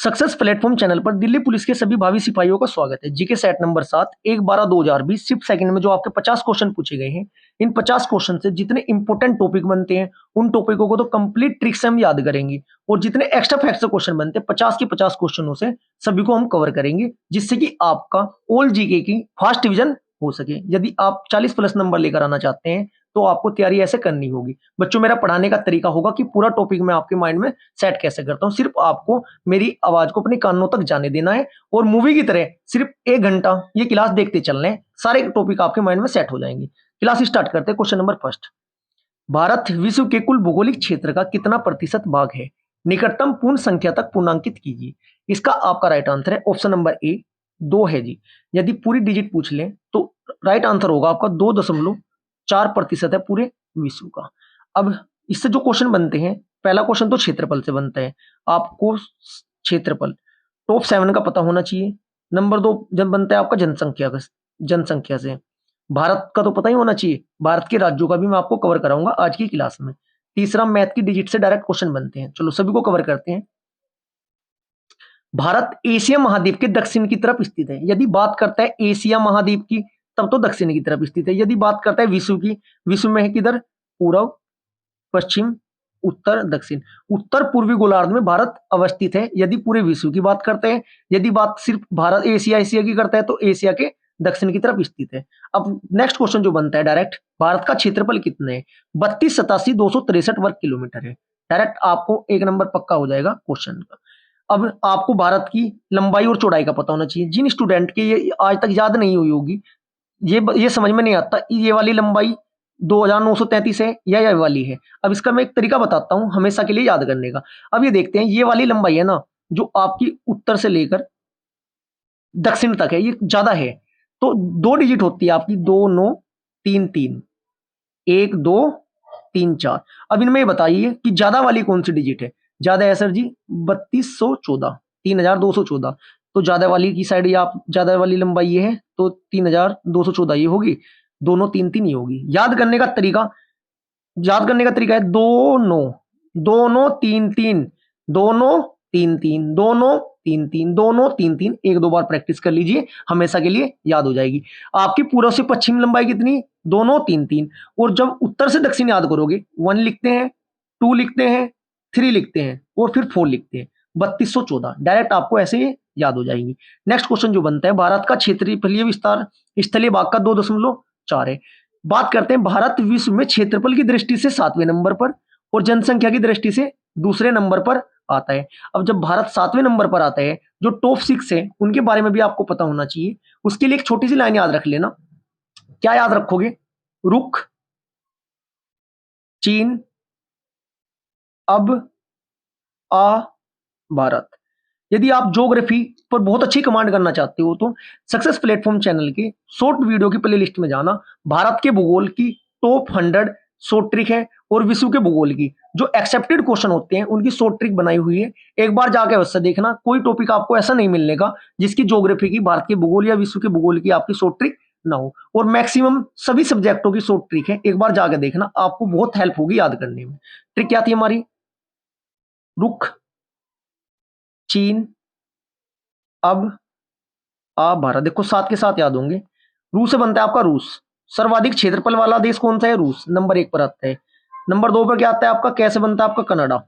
Success platform channel पर Delhi police के सभी भावी सिपाहियों का स्वागत है। GK set number 7 1/12/2020 shift second में जो आपके 50 क्वेश्चन पूछे गए हैं, इन 50 क्वेश्चन से जितने इंपॉर्टेंट टॉपिक बनते हैं उन टॉपिकों को तो कंप्लीट ट्रिक से हम याद करेंगे और जितने एक्स्ट्रा फैक्ट से क्वेश्चन बनते हैं 50 के 50 क्वेश्चनों से सभी को हम कवर करेंगे, जिससे कि आपका ऑल जीके की फास्ट डिवीजन हो सके। यदि आप 40+ नंबर लेकर आना चाहते हैं तो आपको तैयारी ऐसे करनी होगी। बच्चों, मेरा पढ़ाने का तरीका होगा कि पूरा टॉपिक मैं आपके माइंड में सेट कैसे करता हूं। सिर्फ आपको मेरी आवाज को अपने कानों तक जाने देना है और मूवी की तरह सिर्फ 1 घंटा ये क्लास देखते चलना है, सारे टॉपिक आपके माइंड में सेट हो जाएंगे। क्लास स्टार्ट करते हैं। क्वेश्चन नंबर फर्स्ट, भारत विश्व के कुल भौगोलिक क्षेत्र का कितना प्रतिशत भाग है? निकटतम पूर्ण संख्या तक पूर्णांकित कीजिए। इसका आपका राइट आंसर है ऑप्शन नंबर ए 2 है जी। यदि पूरी डिजिट पूछ लें तो राइट आंसर होगा आपका 2.4% है पूरे विश्व का। अब इससे जो क्वेश्चन बनते हैं, पहला क्वेश्चन तो क्षेत्रफल से बनता है। आपको क्षेत्रफल टॉप 7 का पता होना चाहिए। नंबर 2 जब बनता है आपका जनसंख्या से। भारत का तो पता ही होना चाहिए। भारत के राज्यों का भी मैं आपको कवर कराऊंगा आज की क्लास में। तीसरा, मैथ की डिजिट से डायरेक्ट क्वेश्चन बनते हैं। चलो सभी को कवर करते हैं। भारत एशिया महाद्वीप के दक्षिण की तरफ स्थित है। यदि बात करता है एशिया महाद्वीप की तब तो दक्षिण की तरफ स्थित है। यदि बात करता है विश्व की, विश्व में है किधर? पूर्व, पश्चिम, उत्तर, दक्षिण। उत्तर पूर्वी गोलार्ध में भारत अवस्थित है यदि पूरे विश्व की बात करते हैं। यदि बात सिर्फ भारत एशिया की करता है तो एशिया के दक्षिण की तरफ स्थित है। अब नेक्स्ट क्वेश्चन जो बनता है डायरेक्ट, भारत का क्षेत्रफल कितना है? 32,87,263 वर्ग किलोमीटर है। डायरेक्ट आपको 1 नंबर पक्का हो जाएगा क्वेश्चन का। अब आपको भारत की लंबाई और चौड़ाई का पता होना चाहिए। जिन स्टूडेंट के ये आज तक याद नहीं हुई होगी, ये समझ में नहीं आता ये वाली लंबाई 2933 है या ये वाली है। अब इसका मैं एक तरीका बताता हूं हमेशा के लिए याद करने का। अब ये देखते हैं, ये वाली लंबाई है ना जो आपकी उत्तर से लेकर दक्षिण तक है, ये ज्यादा है तो 2 डिजिट होती है आपकी 2933 1 2 3 4। अब इनमें ये बताइए कि ज्यादा वाली कौन सी डिजिट है? ज्यादा है सर जी 3214 3214। तो ज्यादा वाली की साइड या आप ज्यादा वाली लंबाई ये है तो 3214 ये होगी। दोनों 3 3 ही होगी। याद करने का तरीका है 2 9 दोनों 3 3 दोनों 3 3 दोनों 3 3 दोनों 3 3। 1 2 बार प्रैक्टिस कर लीजिए, हमेशा के लिए याद हो जाएगी। आपकी पूर्व से पश्चिम लंबाई कितनी? दोनों 3 3। और जब उत्तर से दक्षिण याद करोगे 1 लिखते हैं, 2 लिखते हैं, 3 लिखते हैं और फिर 4 लिखते हैं। 3214 डायरेक्ट आपको ऐसे याद हो जाएगी। नेक्स्ट क्वेश्चन जो बनता है, भारत का क्षेत्रफलीय विस्तार स्थलीय भाग का 2.4 है। बात करते हैं भारत विश्व में क्षेत्रफल की दृष्टि से 7वें नंबर पर और जनसंख्या की दृष्टि से दूसरे नंबर पर आता है। अब जब भारत 7वें नंबर पर आता है, जो टॉप 6 है उनके बारे में भी आपको पता होना चाहिए। उसके लिए एक छोटी सी लाइन याद रख लेना। क्या याद रखोगे? रुख, चीन, अब, आ, भारत। यदि आप ज्योग्राफी पर बहुत अच्छी कमांड करना चाहते हो तो सक्सेस प्लेटफॉर्म चैनल के शॉर्ट वीडियो की प्लेलिस्ट में जाना। भारत के भूगोल की टॉप 100 शॉर्ट ट्रिक है और विश्व के भूगोल की जो एक्सेप्टेड क्वेश्चन होते हैं उनकी शॉर्ट ट्रिक बनाई हुई है। एक बार जाके अवश्य देखना। कोई टॉपिक आपको ऐसा नहीं मिलने का जिसकी ज्योग्राफी की, भारत के भूगोल या विश्व के भूगोल की आपकी शॉर्ट ट्रिक ना हो। और मैक्सिमम सभी सब्जेक्टों की शॉर्ट ट्रिक है, एक बार जाके देखना, आपको बहुत हेल्प होगी याद करने में। ट्रिक क्या थी हमारी? रुख, चीन, अब, आ, भारत। देखो 7 के साथ याद होंगे। रूस से बनता है आपका रूस। सर्वाधिक क्षेत्रफल वाला देश कौन सा है? रूस नंबर 1 पर आता है। नंबर 2 पर क्या आता है आपका? कैसे बनता है आपका? कनाडा।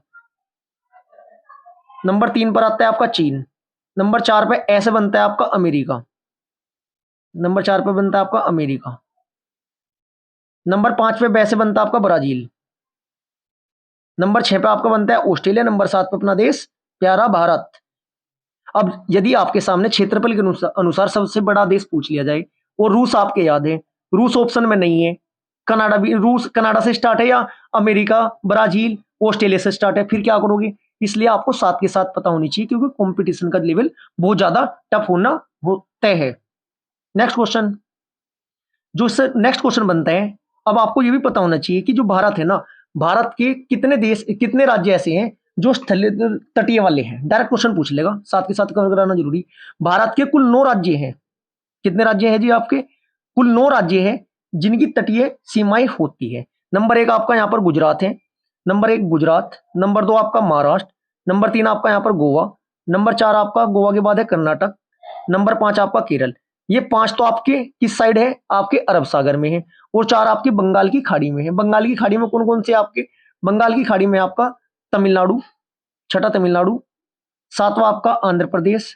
नंबर 3 पर आता है आपका चीन। नंबर 4 पे ऐसे बनता है आपका अमेरिका। नंबर 4 पे बनता है आपका अमेरिका। नंबर 5 पे वैसे बनता है आपका ब्राजील। नंबर 6 पे आपका बनता है ऑस्ट्रेलिया। नंबर 7 पे अपना देश प्यारा भारत। अब यदि आपके सामने क्षेत्रफल के अनुसार सबसे बड़ा देश पूछ लिया जाए और रूस आपके याद है, रूस ऑप्शन में नहीं है, कनाडा भी, रूस कनाडा से स्टार्ट है या अमेरिका, ब्राजील, ऑस्ट्रेलिया से स्टार्ट है, फिर क्या करोगे? इसलिए आपको 7 के साथ पता होनी चाहिए क्योंकि कंपटीशन का लेवल बहुत ज्यादा टफ होना वो तय है। नेक्स्ट क्वेश्चन, जो इससे नेक्स्ट क्वेश्चन बनता है, अब आपको ये भी पता होना चाहिए कि जो भारत है ना, भारत के कितने राज्य ऐसे हैं जो स्थलीय तटीय वाले हैं। डायरेक्ट क्वेश्चन पूछ लेगा, साथ के साथ कवर कराना जरूरी। भारत के कुल 9 राज्य हैं। कितने राज्य हैं जी आपके? कुल 9 राज्य हैं जिनकी तटीय सीमाएं होती है। नंबर 1 आपका यहाँ पर गुजरात है। नंबर 1 गुजरात। नंबर 2 आपका महाराष्ट्र। नंबर 3 आपका यहाँ पर गोवा। नंबर 4 आपका गोवा के बाद है कर्नाटक, नंबर 5 आपका केरल। ये 5 तो आपके किस साइड है, आपके अरब सागर में है, और 4 आपके बंगाल की खाड़ी में है। बंगाल की खाड़ी में कौन कौन से आपके, बंगाल की खाड़ी में आपका तमिलनाडु, छठा तमिलनाडु, सातवां आपका आंध्र प्रदेश,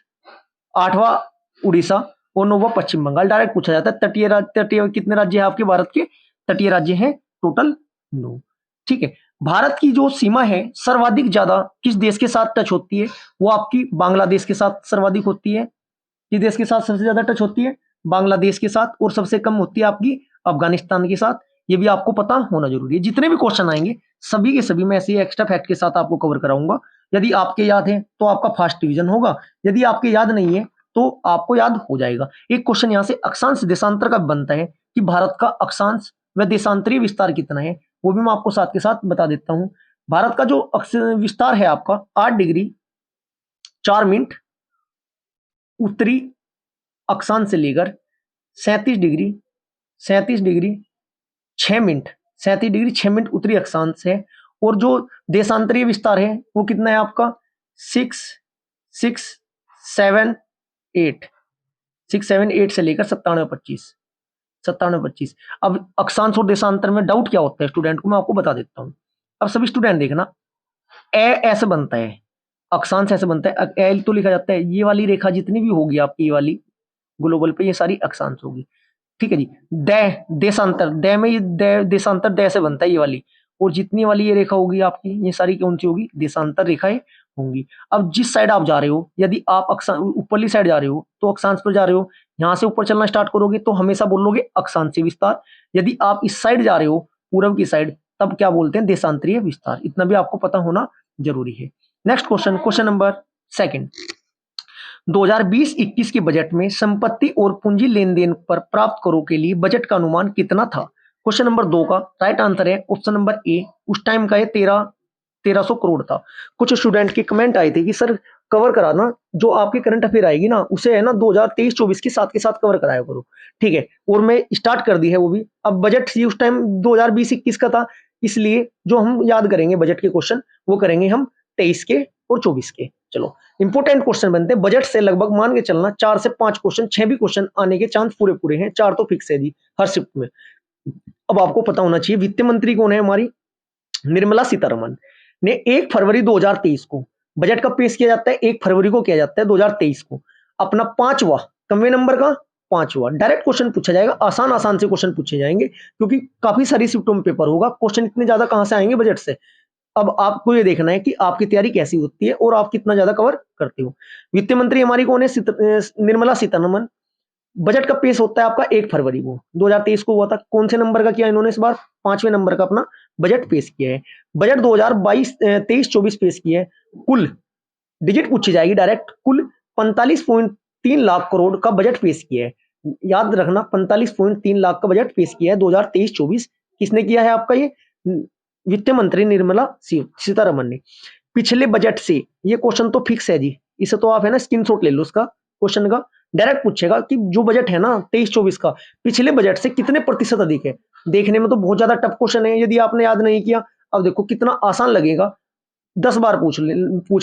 आठवां उड़ीसा और नौवां पश्चिम बंगाल। डायरेक्ट पूछा जाता है तटीय राज्य, तटीय कितने राज्य हैं आपके भारत के, तटीय राज्य हैं टोटल 9। ठीक है, भारत की जो सीमा है सर्वाधिक ज्यादा किस देश के साथ टच होती है, वो आपकी बांग्लादेश के साथ सर्वाधिक होती है। किस देश के साथ सबसे ज्यादा टच होती है, बांग्लादेश के साथ, और सबसे कम होती है आपकी अफगानिस्तान के साथ। ये भी आपको पता होना जरूरी है। जितने भी क्वेश्चन आएंगे सभी के सभी मैं ऐसे एक्स्ट्रा फैक्ट के साथ आपको कवर कराऊंगा। यदि आपके याद है तो आपका फास्ट डिवीजन होगा, यदि आपके याद नहीं है तो आपको याद हो जाएगा। एक क्वेश्चन यहाँ से अक्षांश देशांतर का बनता है कि भारत का अक्षांश व देशांतरीय विस्तार कितना है, वो भी मैं आपको साथ के साथ बता देता हूं। भारत का जो विस्तार है आपका 8 डिग्री 4 मिनट उत्तरी अक्षांश से लेकर 37 डिग्री 6 मिनट 37 डिग्री 6 मिनट उत्तरी अक्षांश है। और जो देशांतरीय विस्तार है वो कितना है आपका 678 से लेकर 9725। अब अक्षांश और देशांतर में डाउट क्या होता है स्टूडेंट को, मैं आपको बता देता हूं। अब सभी स्टूडेंट देखना, ए ऐसे बनता है, अक्षांश ऐसे बनता है, एल तो लिखा जाता है, ये वाली रेखा जितनी भी होगी आपकी, ये वाली ग्लोबल पे ये सारी अक्षांश होगी। ठीक है जी, देशांतर, दे में ये देशांतर दे से बनता है ये वाली, और जितनी वाली ये रेखा होगी आपकी, ये सारी कौन सी होगी, देशांतर रेखाएं होंगी। अब जिस साइड आप जा रहे हो, यदि आप ऊपरली साइड जा रहे हो तो अक्षांश पर जा रहे हो, यहां से ऊपर चलना स्टार्ट करोगे तो हमेशा बोलोगे अक्षांशीय विस्तार। यदि आप इस साइड जा रहे हो, पूर्व की साइड, तब क्या बोलते हैं, देशांतरीय विस्तार। इतना भी आपको पता होना जरूरी है। नेक्स्ट क्वेश्चन, क्वेश्चन नंबर 2 2020-21 के बजट में संपत्ति और पूंजी लेन देन पर प्राप्त करों के लिए बजट का अनुमान कितना था। क्वेश्चन नंबर 2 का राइट आंसर है ऑप्शन नंबर ए, उस टाइम का ये 1300 करोड़ था। कुछ स्टूडेंट के कमेंट आए थे कि सर कवर कराना, जो आपकी करंट अफेयर आएगी ना उसे है ना 2023-24 के साथ कवर कराया करो। ठीक है, और मैं स्टार्ट कर दी है वो भी। अब बजट उस टाइम 2020-21 का था, इसलिए जो हम याद करेंगे बजट के क्वेश्चन वो करेंगे हम 23 के और 24 के। चलो, इंपोर्टेंट क्वेश्चन बनते हैं बजट से, लगभग मान के चलना 4 से 5 क्वेश्चन, 6 भी क्वेश्चन आने के चांस पूरे हैं, 4 तो फिक्स है जी हर शिफ्ट में। अब आपको पता होना चाहिए वित्त मंत्री कौन है, हमारी निर्मला सीतारमण ने 1 फरवरी 2023 को बजट का पेश किया जाता है, 1 फरवरी को किया जाता है 2023 को, अपना 5वां, कमवे नंबर का 5वां। डायरेक्ट क्वेश्चन पूछा जाएगा, आसान से क्वेश्चन पूछे जाएंगे, क्योंकि काफी सारी शिफ्टों में पेपर होगा, क्वेश्चन इतने ज्यादा कहां से आएंगे बजट से। अब आपको ये देखना है कि आपकी तैयारी कैसी होती है और आप कितना ज्यादा कवर करते हो। वित्त मंत्री हमारी कौन है, निर्मला सीतारमण। बजट का पेश होता है आपका 1 फरवरी को 2023 को हुआ था। कौन से नंबर का किया इन्होंने इस बार, 5वें नंबर का अपना बजट पेश किया है। बजट 2022-23-24 पेश किया है। कुल डिजिट पूछी जाएगी डायरेक्ट, कुल 45.3 लाख करोड़ का बजट पेश किया है। याद रखना 45.3 लाख का बजट पेश किया है 2023-24। किसने किया है आपका, ये वित्त मंत्री निर्मला सीतारमण ने। पिछले बजट से, ये क्वेश्चन तो फिक्स है जी, इसे तो आप है ना स्क्रीनशॉट ले लो उसका क्वेश्चन का। डायरेक्ट पूछेगा कि जो बजट है ना 23-24 का, पिछले बजट से कितने प्रतिशत अधिक है। देखने में तो बहुत ज्यादा टफ क्वेश्चन है, यदि आपने याद नहीं किया, अब देखो कितना आसान लगेगा। 10 बार पूछ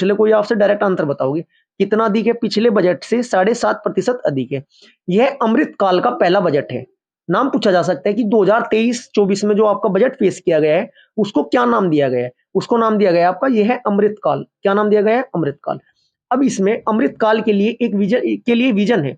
ले कोई आपसे, डायरेक्ट आंसर बताओगे। कितना अधिक है, पिछले बजट से 7.5% अधिक है। यह अमृत काल का पहला बजट है। नाम पूछा जा सकता है कि 2023-24 में जो आपका बजट पेश किया गया है उसको क्या नाम दिया गया है। उसको नाम दिया गया है आपका, यह है अमृतकाल। क्या नाम दिया गया है, अमृतकाल। अब इसमें अमृतकाल के लिए एक विजन है।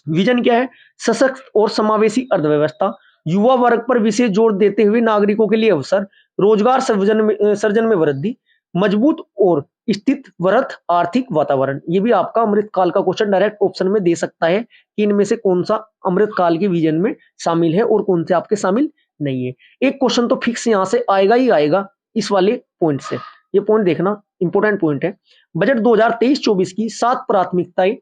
विजन क्या है, सशक्त और समावेशी अर्थव्यवस्था, युवा वर्ग पर विशेष जोर देते हुए नागरिकों के लिए अवसर, रोजगार सर्जन में वृद्धि, मजबूत और स्थित वृहत आर्थिक वातावरण। ये भी आपका अमृतकाल का क्वेश्चन डायरेक्ट ऑप्शन में दे सकता है कि इनमें से कौन सा अमृतकाल के विजन में शामिल है और कौन से आपके शामिल नहीं है। एक क्वेश्चन तो फिक्स यहां से आएगा ही आएगा इस वाले पॉइंट से। ये पॉइंट देखना, इंपोर्टेंट पॉइंट है। बजट 2023-24 की 7 प्राथमिकताएं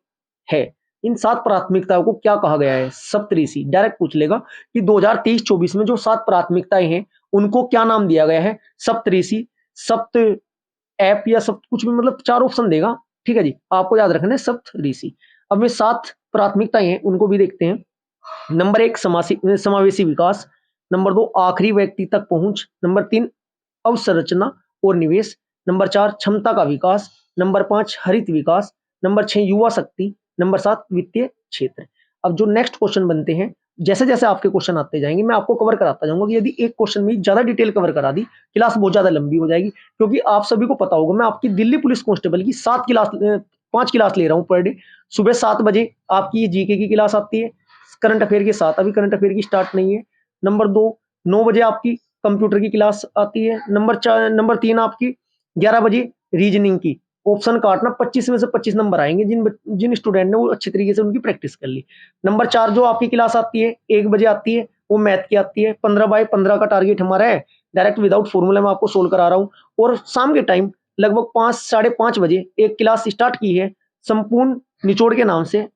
है। इन 7 प्राथमिकताओं को क्या कहा गया है, सप्तऋषि। डायरेक्ट पूछ लेगा कि 2023-24 में जो 7 प्राथमिकताएं हैं उनको क्या नाम दिया गया है, सप्तऋषि, सप्त ऐप या सब कुछ भी, मतलब 4 ऑप्शन देगा। ठीक है जी, आपको याद रखना है सप्तऋषि। अब में 7 प्राथमिकताएं हैं उनको भी देखते हैं। नंबर 1 समावेशी विकास, नंबर 2 आखिरी व्यक्ति तक पहुंच, नंबर 3 अवसंरचना और निवेश, नंबर 4 क्षमता का विकास, नंबर 5 हरित विकास, नंबर 6 युवा शक्ति, नंबर 7 वित्तीय क्षेत्र। अब जो नेक्स्ट क्वेश्चन बनते हैं, जैसे जैसे आपके क्वेश्चन आते जाएंगे मैं आपको कवर कराता जाऊंगा कि यदि एक क्वेश्चन में ज्यादा डिटेल कवर करा दी क्लास बहुत ज्यादा लंबी हो जाएगी, क्योंकि आप सभी को पता होगा मैं आपकी दिल्ली पुलिस कांस्टेबल की 5 क्लास ले रहा हूं पर डे। सुबह 7 बजे आपकी जीके की क्लास आती है, करंट अफेयर के साथ, अभी करंट अफेयर की स्टार्ट नहीं है। नंबर 2 9 बजे आपकी कंप्यूटर की क्लास आती है। नंबर 3 आपकी 11 बजे रीजनिंग की ऑप्शन काटना, 25 में से 25 नंबर आएंगे जिन स्टूडेंट ने वो अच्छी तरीके से उनकी प्रैक्टिस कर ली। नंबर 4 जो आपकी क्लास आती है 1 बजे आती है, वो मैथ की आती है। 15/15 का टारगेट हमारा है, डायरेक्ट विदाउट फॉर्मूला मैं आपको सोल्व करा रहा हूँ। और शाम के टाइम लगभग 5 साढ़े 5 बजे एक क्लास स्टार्ट की है संपूर्ण निचोड़ के नाम से।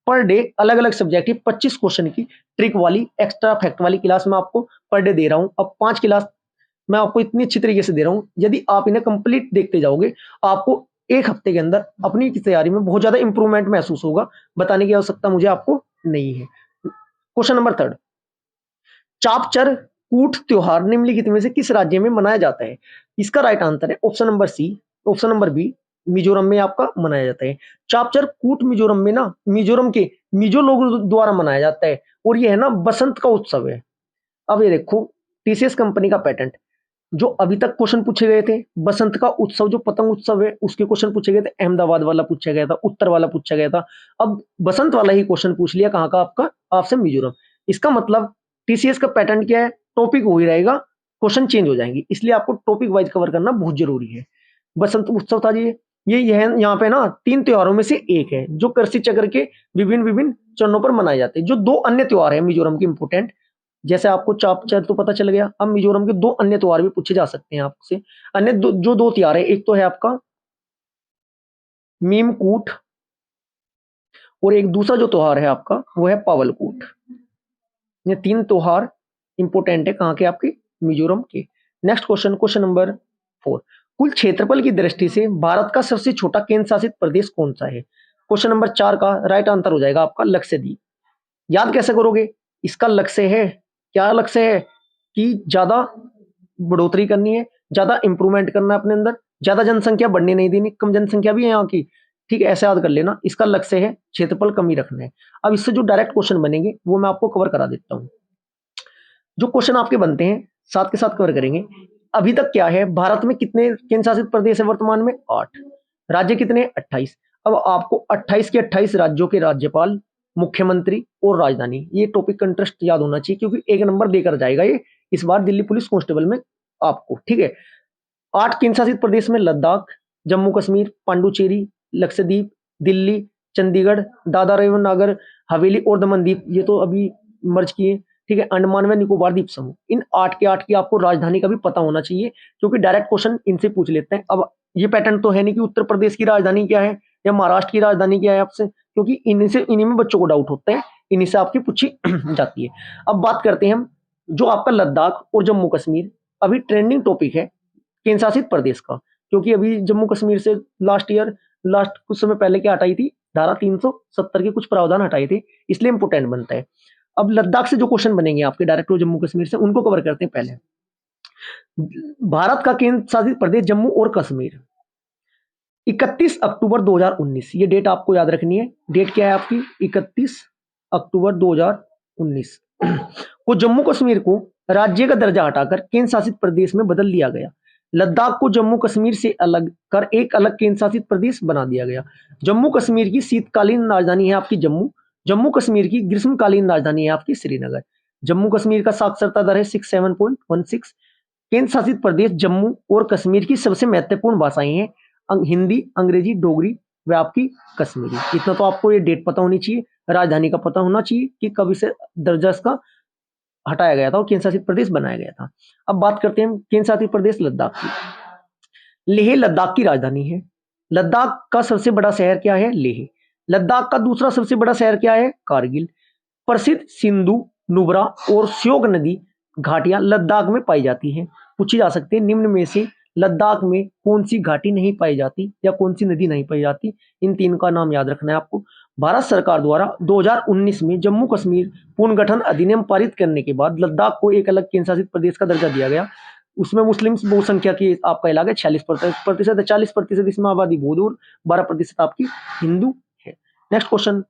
पर डे अलग अलग सब्जेक्ट की 25 क्वेश्चन की ट्रिक वाली एक्स्ट्रा फैक्ट वाली क्लास मैं आपको पर डे दे रहा हूं। अब 5 क्लास मैं आपको इतनी अच्छी तरीके से दे रहा हूं, यदि आप इन्हें कंप्लीट देखते जाओगे आपको एक हफ्ते के अंदर अपनी तैयारी में बहुत ज्यादा इंप्रूवमेंट महसूस होगा। बताने की आवश्यकता मुझे आपको नहीं है। क्वेश्चन नंबर 3, चापचर कूट त्योहार निम्नलिखित में से किस राज्य में मनाया जाता है? इसका राइट आंसर है option number c, option number b, Mizoram में आपका मनाया जाता है। चापचर कूट मिजोरम में ना मिजोरम के मिजो लोगों द्वारा मनाया जाता है और यह है ना बसंत का उत्सव है। अब ये देखो टीसीएस कंपनी का पेटेंट, जो अभी तक क्वेश्चन पूछे गए थे बसंत का उत्सव जो पतंग उत्सव है उसके क्वेश्चन पूछे गए थे, अहमदाबाद वाला पूछा गया था, उत्तर वाला पूछा गया था। अब बसंत वाला ही क्वेश्चन पूछ लिया कहाँ का आपका, आपसे मिजोरम। इसका मतलब टीसीएस का पैटर्न क्या है, टॉपिक वही रहेगा, क्वेश्चन चेंज हो जाएंगे, इसलिए आपको टॉपिक वाइज कवर करना बहुत जरूरी है। बसंत उत्सव था ये यहाँ पे ना 3 त्योहारों में से एक है जो कृषि चक्र के विभिन्न विभिन्न चरणों पर मनाए जाते हैं। जो 2 अन्य त्योहार है मिजोरम के इंपोर्टेंट, जैसे आपको चापचर तो पता चल गया, अब मिजोरम के 2 अन्य त्योहार भी पूछे जा सकते हैं आपसे। अन्य जो 2 त्योहार है, एक तो है आपका मीमकूट और एक दूसरा जो त्योहार है आपका वो है पावलकूट। ये 3 त्योहार इंपोर्टेंट है कहाँ के, आपके मिजोरम के। नेक्स्ट क्वेश्चन, क्वेश्चन नंबर 4, कुल क्षेत्रफल की दृष्टि से भारत का सबसे छोटा केंद्र शासित प्रदेश कौन सा है? क्वेश्चन नंबर 4 का राइट आंसर हो जाएगा आपका लक्षद्वीप। याद कैसे करोगे, इसका लक्ष्य है, क्या लक्ष्य है कि ज्यादा बढ़ोतरी करनी है, ज्यादा इंप्रूवमेंट करना है अपने अंदर, ज्यादा जनसंख्या बढ़ने नहीं देनी, कम जनसंख्या भी है यहाँ की, ठीक है, ऐसे याद कर लेना। इसका लक्ष्य है क्षेत्रफल कम ही रखना है। अब इससे जो डायरेक्ट क्वेश्चन बनेंगे वो मैं आपको कवर करा देता हूँ। जो क्वेश्चन आपके बनते हैं साथ के साथ कवर करेंगे। अभी तक क्या है, भारत में कितने केंद्र शासित प्रदेश है वर्तमान में? 8। राज्य कितने? 28। अब आपको 28 के 28 राज्यों के राज्यपाल, मुख्यमंत्री और राजधानी, ये टॉपिक कंट्रेस्ट याद होना चाहिए क्योंकि 1 नंबर देकर जाएगा ये इस बार दिल्ली पुलिस कांस्टेबल में आपको, ठीक है। 8 केंद्र शासित प्रदेश में लद्दाख, जम्मू कश्मीर, पांडुचेरी, लक्षद्वीप, दिल्ली, चंडीगढ़, दादरा एवं नागर हवेली और दमन द्वीप, ये तो अभी मर्ज किए, ठीक है, अंडमान व निकोबार द्वीप समूह। इन 8 के 8 की आपको राजधानी का भी पता होना चाहिए क्योंकि डायरेक्ट क्वेश्चन इनसे पूछ लेते हैं। अब ये पैटर्न तो है नहीं कि उत्तर प्रदेश की राजधानी क्या है या महाराष्ट्र की राजधानी क्या है आपसे, क्योंकि इन्हीं में बच्चों को डाउट होता है, इन्हीं से आपकी पूछी जाती है। अब बात करते हैं हम जो आपका लद्दाख और जम्मू कश्मीर अभी ट्रेंडिंग टॉपिक है केंद्र शासित प्रदेश का, क्योंकि अभी जम्मू कश्मीर से लास्ट कुछ समय पहले क्या हटाई थी, धारा 370 के कुछ प्रावधान हटाए थे, इसलिए इंपोर्टेंट बनता है। अब लद्दाख से जो क्वेश्चन बनेंगे आपके डायरेक्ट जम्मू कश्मीर से, उनको कवर करते हैं। पहले भारत का केंद्र शासित प्रदेश जम्मू और कश्मीर 31 अक्टूबर 2019, ये डेट आपको याद रखनी है। डेट क्या है आपकी? 31 अक्टूबर 2019 को जम्मू कश्मीर को राज्य का दर्जा हटाकर केंद्र शासित प्रदेश में बदल दिया गया। लद्दाख को जम्मू कश्मीर से अलग कर एक अलग केंद्र शासित प्रदेश बना दिया गया। जम्मू कश्मीर की शीतकालीन राजधानी है आपकी जम्मू, जम्मू कश्मीर की ग्रीष्मकालीन राजधानी है आपकी श्रीनगर। जम्मू कश्मीर का साक्षरता दर है 67.16। केंद्र शासित प्रदेश जम्मू और कश्मीर की सबसे महत्वपूर्ण भाषाएं हैं हिंदी, अंग्रेजी, डोगरी व आपकी कश्मीरी। इतना तो आपको ये डेट पता होनी चाहिए, राजधानी का पता होना चाहिए कि कब इसे दर्जा इसका हटाया गया था और केंद्र शासित प्रदेश बनाया गया था। अब बात करते हैं केंद्र शासित प्रदेश लद्दाख की। लेह लद्दाख की राजधानी है। लद्दाख का सबसे बड़ा शहर क्या है? लेह। लद्दाख का दूसरा सबसे बड़ा शहर क्या है? कारगिल। प्रसिद्ध सिंधु, नुब्रा और श्योक नदी घाटियां लद्दाख में पाई जाती हैं। पूछी जा सकती है निम्न में से लद्दाख में कौन सी घाटी नहीं पाई जाती या कौन सी नदी नहीं पाई जाती? इन 3 का नाम याद रखना है आपको। भारत सरकार द्वारा 2019 में जम्मू कश्मीर पुनर्गठन अधिनियम पारित करने के बाद लद्दाख को एक अलग केंद्र शासित प्रदेश का दर्जा दिया गया। उसमें मुस्लिम बहुसंख्या की आपका इलाका 46% है, 40% इसमें आबादी बौद्ध और 12% आपकी हिंदू है। नेक्स्ट क्वेश्चन,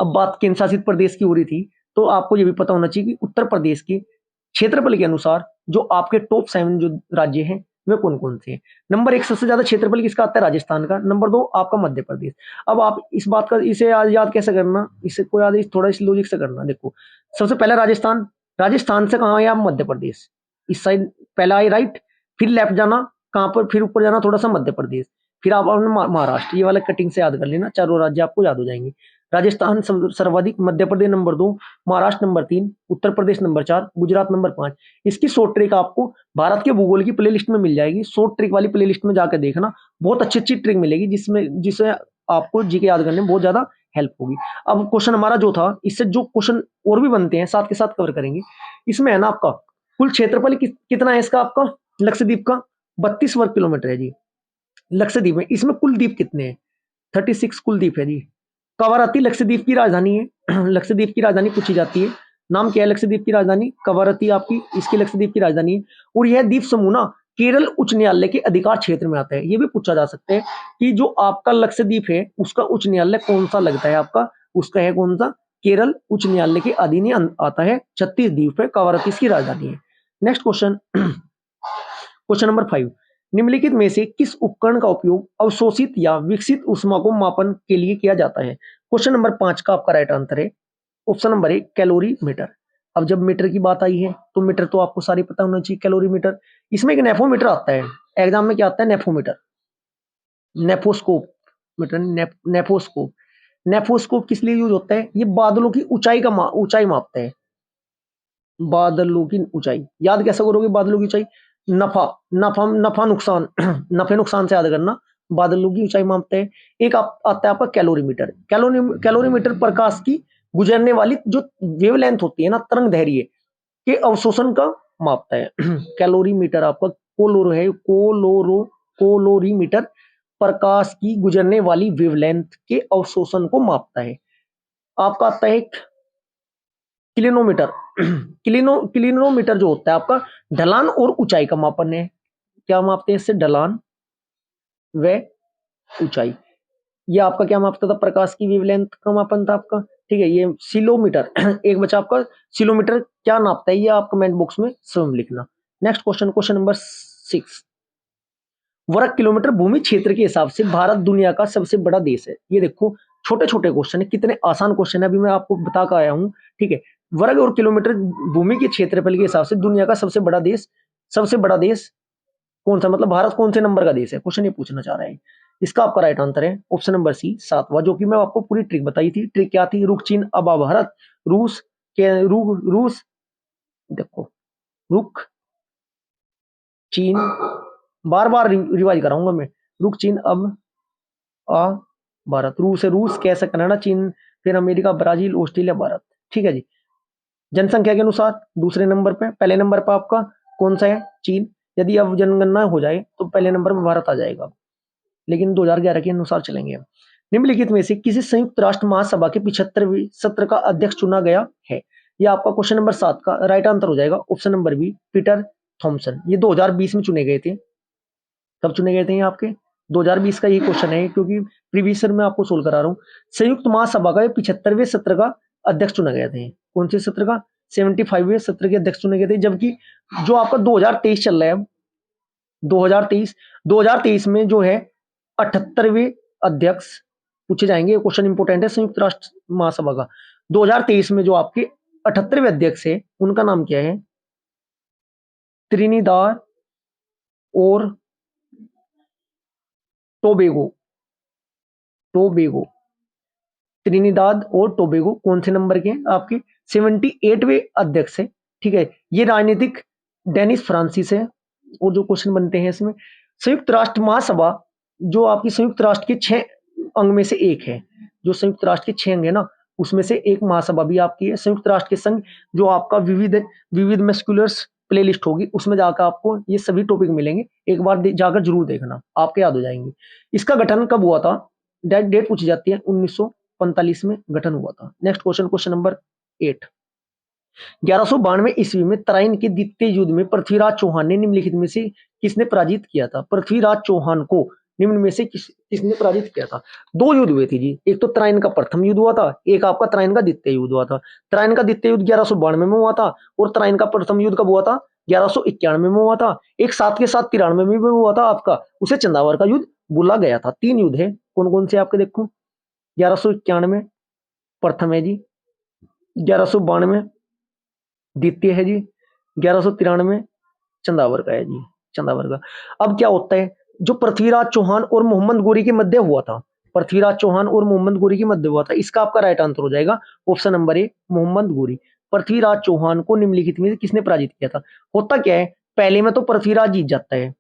अब बात केंद्र शासित प्रदेश की हो रही थी, तो आपको ये भी पता होना चाहिए कि उत्तर प्रदेश के क्षेत्रफल के अनुसार जो आपके टॉप 7 जो राज्य हैं वे कौन कौन से हैं। नंबर 1 सबसे ज्यादा क्षेत्रफल किसका आता है, राजस्थान का। नंबर 2 आपका मध्य प्रदेश। अब आप इस बात का इसे याद कैसे करना, इसे को याद थोड़ा इस लॉजिक से करना। देखो सबसे पहला राजस्थान, राजस्थान से कहाँ है आप, मध्य प्रदेश, इस साइड पहला आई राइट, फिर लेफ्ट जाना कहाँ पर, फिर ऊपर जाना थोड़ा सा मध्य प्रदेश, फिर आप महाराष्ट्र। ये वाला कटिंग से याद कर लेना, चारों राज्य आपको याद हो जाएंगे। राजस्थान सर्वाधिक, Madhya Pradesh number 2, Maharashtra number 3, Uttar Pradesh number 4, Gujarat number 5। इसकी शॉर्ट ट्रिक आपको भारत के भूगोल की प्लेलिस्ट में मिल जाएगी। शॉर्ट ट्रिक वाली प्लेलिस्ट में जाकर देखना, बहुत अच्छी अच्छी ट्रिक मिलेगी जिससे आपको जीके याद करने में बहुत ज्यादा हेल्प होगी। अब क्वेश्चन हमारा जो था, इससे जो क्वेश्चन और भी बनते हैं साथ के साथ कवर करेंगे। इसमें है ना आपका कुल क्षेत्रफल कितना है इसका, आपका लक्षद्वीप का 32 वर्ग किलोमीटर है जी लक्षद्वीप में। इसमें कुल द्वीप कितने हैं, 36 कुल द्वीप है जी। कवारती लक्षद्वीप की राजधानी है। लक्षद्वीप की राजधानी पूछी जाती है, नाम क्या है लक्षद्वीप की राजधानी, कवारती आपकी इसकी लक्षद्वीप की राजधानी है। और यह द्वीप समूह ना केरल उच्च न्यायालय के अधिकार क्षेत्र में आता है। ये भी पूछा जा सकता है कि जो आपका लक्षद्वीप है उसका उच्च न्यायालय कौन सा लगता है आपका, उसका है कौन सा, केरल उच्च न्यायालय के अधीन आता है। 36 द्वीप है, कवारती इसकी राजधानी है। नेक्स्ट क्वेश्चन, क्वेश्चन नंबर 5, निम्नलिखित में से किस उपकरण का उपयोग अवशोषित या विकसित ऊष्मा को मापन के लिए किया जाता है। क्वेश्चन नंबर 5 का आपका राइट आंसर है ऑप्शन नंबर 1 कैलोरी मीटर। अब जब मीटर की बात आई है तो मीटर तो आपको सारी पता होना चाहिए, कैलोरी मीटर। इसमें एक नेफोमीटर आता है, एग्जाम में क्या आता है, नेफोमीटर, नेफोस्कोप मीटर, नेफोस्कोप। नेफोस्कोप किस लिए यूज होता है, ये बादलों की ऊंचाई मापता है, बादलों की ऊंचाई। याद कैसे करोगे बादलों की ऊंचाई, नफा नफा नफा नुकसान नफे नुकसान से याद करना, बादलों की ऊंचाई मापते हैं। एक आता है आपका कैलोरीमीटर। कैलोरीमीटर प्रकाश की गुजरने वाली जो वेवलेंथ होती है ना, तरंग दैर्घ्य के अवशोषण का मापता है। कैलोरीमीटर आपका कोलोरीमीटर प्रकाश की गुजरने वाली वेवलेंथ के अवशोषण को मापता है। आपका आता है क्लिनोमीटर। क्लिनोमीटर जो होता है आपका ढलान और ऊंचाई का मापन है। क्या मापते हैं इससे, ढलान व ऊंचाई। ये आपका क्या मापता था, प्रकाश की वेवलेंथ का मापन था आपका। ठीक है, ये सिलोमीटर एक बचा आपका, सिलोमीटर क्या नापता है ये आप कमेंट बॉक्स में स्वयं लिखना। नेक्स्ट क्वेश्चन, क्वेश्चन नंबर 6, वर्ग किलोमीटर भूमि क्षेत्र के हिसाब से भारत दुनिया का सबसे बड़ा देश है। ये देखो छोटे छोटे क्वेश्चन है, कितने आसान क्वेश्चन है, अभी मैं आपको बता कर आया हूं। ठीक है, वर्ग और किलोमीटर भूमि के क्षेत्रफल के हिसाब से दुनिया का सबसे बड़ा देश कौन सा, मतलब भारत कौन से नंबर का देश है, क्वेश्चन ये पूछना चाह रहा है। इसका आपका राइट आंसर है ऑप्शन नंबर सी 7वां, जो कि मैं आपको पूरी ट्रिक बताई थी। ट्रिक क्या थी, रुक चीन अब भारत, रूस के रूस देखो रुक चीन, बार बार रिवाइज कराऊंगा मैं, रुक चीन अब आ भारत, रूस है रूस, कैसे कनाडा, चीन, फिर अमेरिका, ब्राजील, ऑस्ट्रेलिया, भारत। ठीक है जी, जनसंख्या के अनुसार दूसरे नंबर पे, पहले नंबर पर आपका कौन सा है, चीन। यदि अब जनगणना हो जाए तो पहले नंबर में भारत आ जाएगा, लेकिन 2011 के अनुसार चलेंगे। निम्नलिखित में से किसी संयुक्त राष्ट्र महासभा के 75वें सत्र का अध्यक्ष चुना गया है। यह आपका क्वेश्चन नंबर 7 का राइट आंसर हो जाएगा option number b Peter Thomson. ये 2020 में चुने गए थे। कब चुने गए थे ये आपके, 2020 का ये क्वेश्चन है, क्योंकि प्रीवियस ईयर में आपको सोल्व करा रहा हूँ। संयुक्त महासभा का 75वें सत्र का अध्यक्ष चुना गया था। कौन से सत्र का, 75वें सत्र के अध्यक्ष चुने गए थे। जबकि जो आपका 2023 चल रहा है, 2023 में जो है 78वें अध्यक्ष पूछे जाएंगे। क्वेश्चन इंपोर्टेंट है संयुक्त राष्ट्र महासभा का। 2023 में जो आपके 78वें अध्यक्ष है उनका नाम क्या है, त्रिनिदाद और टोबेगो, त्रिनिदाद और टोबेगो कौन से नंबर के हैं आपके, 78वें अध्यक्ष है। ठीक है, ये राजनीतिक डेनिस फ्रांसिस है। और जो क्वेश्चन बनते हैं इसमें, संयुक्त राष्ट्र महासभा जो आपकी संयुक्त राष्ट्र के 6 अंग में से एक है, जो संयुक्त राष्ट्र के 6 अंग है ना, उसमें से एक महासभा भी आपकी है। संयुक्त राष्ट्र के संघ जो आपका विविध मस्कुलर्स प्लेलिस्ट होगी, उसमें जाकर आपको ये सभी टॉपिक मिलेंगे। एक बार जाकर जरूर देखना, आपके याद हो जाएंगे। इसका गठन कब हुआ था, डेट पूछी जाती है, 1945 में गठन हुआ था। नेक्स्ट क्वेश्चन, क्वेश्चन नंबर 8, 1192 ईस्वी में तराइन के द्वितीय युद्ध में पृथ्वीराज चौहान ने निम्नलिखित में से किसने पराजित किया था? पृथ्वीराज चौहान को निम्न में से किसने पराजित किया था? दो युद्ध हुए थे जी, एक तो तराइन का प्रथम युद्ध हुआ था, एक आपका तराइन का द्वितीय युद्ध हुआ था। तराइन का द्वितीय युद्ध 1192 में हुआ था और तराइन का प्रथम युद्ध कब हुआ था? 1191 में हुआ था। एक साथ के साथ 93 में भी हुआ था आपका, उसे चंदावर का युद्ध बोला गया था। तीन युद्ध है, कौन कौन से आपके देखो। 1191 प्रथम है जी, 1192 द्वितीय है जी, 1193 चंदावर का है जी, चंदावर का। अब क्या होता है, जो पृथ्वीराज चौहान और मोहम्मद गोरी के मध्य हुआ था, पृथ्वीराज चौहान और मोहम्मद गोरी के मध्य हुआ था, इसका आपका राइट आंसर हो जाएगा ऑप्शन नंबर ए, मोहम्मद गोरी। पृथ्वीराज चौहान को निम्नलिखित में से किसने पराजित किया था? होता क्या है, पहले में तो पृथ्वीराज जीत जाता है,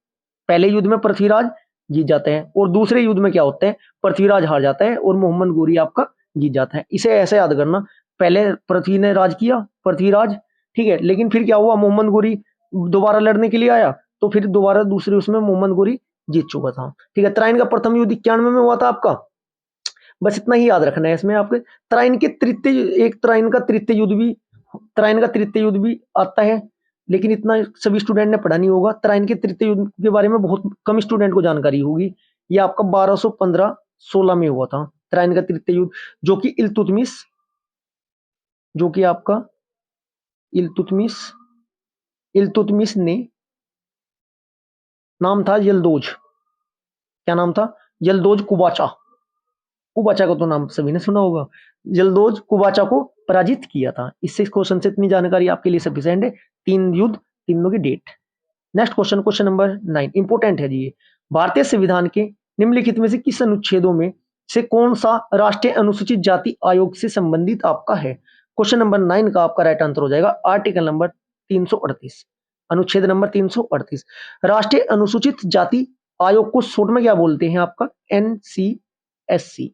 पहले युद्ध में पृथ्वीराज जीत जाते हैं, और दूसरे युद्ध में क्या होता है, पृथ्वीराज हार जाता है और मोहम्मद गोरी आपका जीत जाता है। इसे ऐसे याद करना, पहले पृथ्वी ने राज किया, पृथ्वीराज, ठीक है, लेकिन फिर क्या हुआ, मोहम्मद गोरी दोबारा लड़ने के लिए आया, तो फिर दोबारा दूसरे उसमें मोहम्मद गोरी जीत चुका था। ठीक है, तराइन का प्रथम युद्ध 91 में हुआ था आपका, बस इतना ही याद रखना है इसमें आपके। तराइन के तृतीय, एक तराइन का तृतीय युद्ध भी, तराइन का तृतीय युद्ध भी आता है, लेकिन इतना सभी स्टूडेंट ने पढ़ा नहीं होगा। तराइन के तृतीय युद्ध के बारे में बहुत कम स्टूडेंट को जानकारी होगी। ये आपका 1215-16 में हुआ था तराइन का तृतीय युद्ध, जो कि इल्तुतमिश, जो कि आपका इल्तुतमिश, इल्तुतमिश ने, नाम था यलदोज, क्या नाम था, यलदोज कुबाचा, कुबाचा का तो नाम सभी ने सुना होगा, यलदोज कुबाचा को पराजित किया था। इससे क्वेश्चन से इतनी जानकारी आपके लिए सफिशिएंट है। तीन युद्ध, तीनों की date. Next question, question number 9, important है जी ये। भारतीय संविधान के निम्नलिखित में से किस अनुच्छेदों में से कौन सा राष्ट्रीय अनुसूचित जाति आयोग से संबंधित आपका है? क्वेश्चन नंबर 9 का आपका राइट आंसर हो जाएगा आर्टिकल नंबर 338, अनुच्छेद नंबर 338। राष्ट्रीय अनुसूचित जाति आयोग को शॉर्ट में क्या बोलते हैं आपका? एनसीएससी,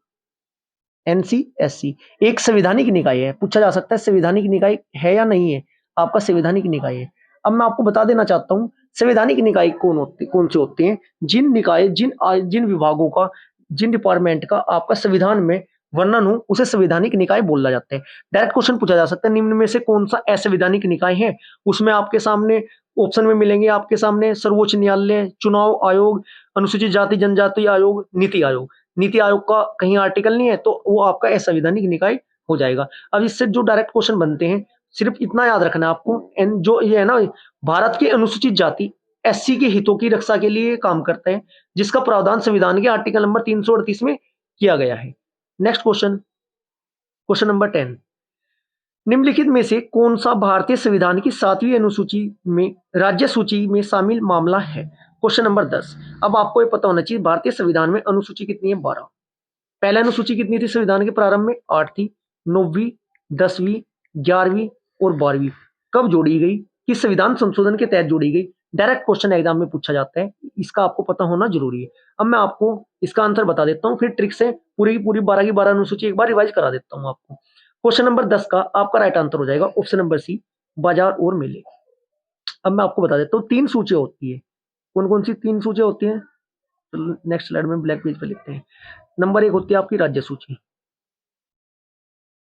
एनसीएससी एक संवैधानिक निकाय है, पूछा जा सकता है संवैधानिक निकाय है या नहीं है, आपका संवैधानिक निकाय है। अब मैं आपको बता देना चाहता हूं संवैधानिक निकाय कौन से होते हैं, जिन निकाय, जिन विभागों का, जिन डिपार्टमेंट का आपका संविधान में वर्णन हो, उसे संवैधानिक निकाय बोला जाता है। डायरेक्ट क्वेश्चन पूछा जा सकता है, निम्न में से कौन सा असंवैधानिक निकाय है? उसमें आपके सामने ऑप्शन में मिलेंगे, आपके सामने सर्वोच्च न्यायालय, चुनाव आयोग, अनुसूचित जाति जनजाति आयोग, नीति आयोग। नीति आयोग का कहीं आर्टिकल नहीं है, तो वो आपका असंवैधानिक निकाय हो जाएगा। अब इससे जो डायरेक्ट क्वेश्चन बनते हैं, सिर्फ इतना याद रखना है आपको, जो ये है ना, भारत के अनुसूचित जाति एससी के हितों की रक्षा के लिए काम करते हैं, जिसका प्रावधान संविधान के आर्टिकल नंबर 338 में किया गया है। नेक्स्ट क्वेश्चन, क्वेश्चन नंबर 10, निम्नलिखित में से कौन सा भारतीय संविधान की 7वीं अनुसूची में राज्य सूची में शामिल मामला है? क्वेश्चन नंबर 10, अब आपको ये पता होना चाहिए भारतीय संविधान में अनुसूची कितनी है? 12। पहले अनुसूची कितनी थी संविधान के प्रारंभ में? 8 थी। 9वीं, 10वीं, 11वीं और 12वीं कब जोड़ी गई? किस संविधान संशोधन के तहत जोड़ी गई? डायरेक्ट क्वेश्चन एग्जाम में पूछा जाता है, इसका आपको पता होना जरूरी है। अब मैं आपको इसका आंसर बता देता हूँ, फिर ट्रिक से पूरी की पूरी 12 की 12 अनुसूची एक बार रिवाइज करा देता हूँ आपको। क्वेश्चन नंबर 10 का आपका राइट आंसर हो जाएगा ऑप्शन नंबर सी, बाजार और मेले। अब मैं आपको बता देता हूँ, 3 सूचियां होती है। कौन कौन सी 3 सूचियां होती हैं? नेक्स्ट स्लाइड में ब्लैक पेज पे लिखते हैं। नंबर 1 होती है आपकी राज्य सूची,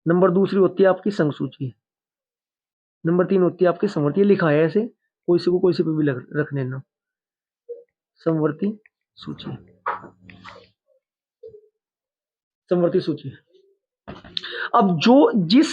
नंबर दूसरी होती है आपकी संघ सूची, नंबर 3 होती है आपकी समवर्ती। लिखा है ऐसे, कोई से को कोई से पे भी रख लेना, समवर्ती सूची, समवर्ती सूची। अब जो जिस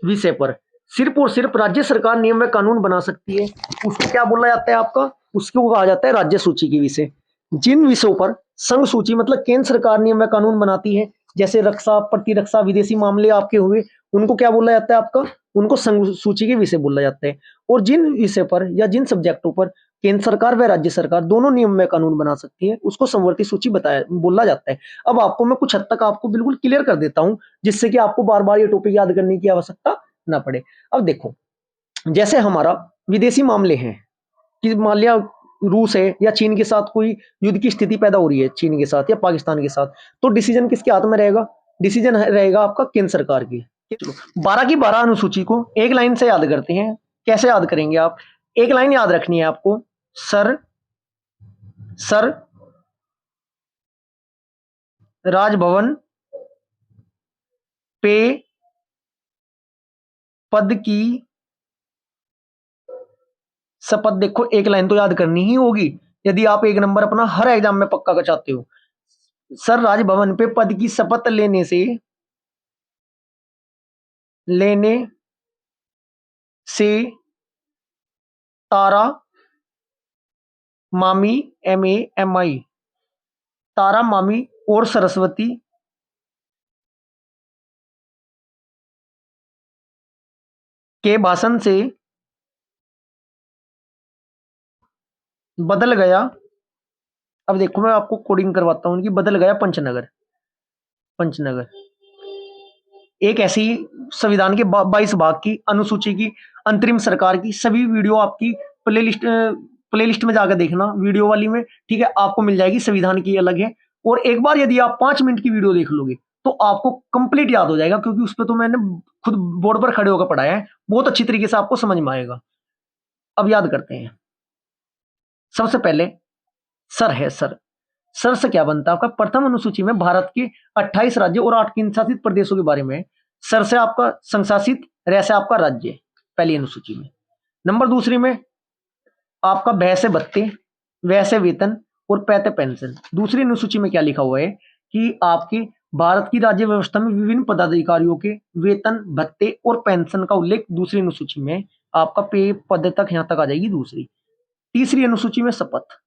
विषय पर सिर्फ और सिर्फ राज्य सरकार नियम व कानून बना सकती है, उसको क्या बोला जाता है आपका? उसको कहा जाता है राज्य सूची के विषय। जिन विषयों पर संघ सूची मतलब केंद्र सरकार नियम व कानून बनाती है, जैसे रक्षा, प्रतिरक्षा, विदेशी मामले आपके हुए, उनको क्या बोला जाता है आपका? उनको संघ सूची के विषय बोला जाता है। और जिन विषय पर या जिन सब्जेक्टों पर केंद्र सरकार व राज्य सरकार दोनों नियम में कानून बना सकती है, उसको समवर्ती सूची बताया बोला जाता है। अब आपको मैं कुछ हद तक आपको बिल्कुल क्लियर कर देता हूं, जिससे कि आपको बार बार ये टॉपिक याद करने की आवश्यकता ना पड़े। अब देखो, जैसे हमारा विदेशी मामले हैं कि मान लिया रूस है या चीन के साथ कोई युद्ध की स्थिति पैदा हो रही है, चीन के साथ या पाकिस्तान के साथ, तो डिसीजन किसके हाथ में रहेगा? डिसीजन रहेगा आपका केंद्र सरकार की। चलो 12 की 12 अनुसूची को एक लाइन से याद करते हैं। कैसे याद करेंगे आप? एक लाइन याद रखनी है आपको, सर सर राजभवन पे पद की शपथ देखो एक लाइन तो याद करनी ही होगी यदि आप एक नंबर अपना हर एग्जाम में पक्का का चाहते हो। सर राजभवन पे पद की शपथ लेने से तारा मामी MAMI तारा मामी और सरस्वती के भाषण से बदल गया। अब देखो मैं आपको कोडिंग करवाता हूं कि बदल गया पंचनगर। पंचनगर एक ऐसी संविधान के 22 भाग की अनुसूची की अंतरिम सरकार की सभी वीडियो आपकी प्लेलिस्ट में जाकर देखना वीडियो वाली में, ठीक है, आपको मिल जाएगी। संविधान की अलग है और एक बार यदि आप 5 मिनट की वीडियो देख लोगे तो आपको कंप्लीट याद हो जाएगा, क्योंकि उस पर तो मैंने खुद बोर्ड पर खड़े होकर पढ़ाया है, बहुत अच्छी तरीके से आपको समझ में आएगा। अब याद करते हैं। सबसे पहले सर है। सर से क्या बनता है आपका? प्रथम अनुसूची में भारत के 28 राज्य और 8 केंद्र शासित प्रदेशों के बारे में। सर से आपका संशासित, रे से आपका राज्य पहली अनुसूची में। नंबर दूसरी में आपका भय से भत्ते, वह से वेतन और पैते पेंशन। दूसरी अनुसूची में क्या लिखा हुआ है कि आपके भारत की राज्य व्यवस्था में विभिन्न पदाधिकारियों के वेतन, भत्ते और पेंशन का उल्लेख दूसरी अनुसूची में। आपका पे पद तक यहां तक आ जाएगी दूसरी। तीसरी अनुसूची में शपथ।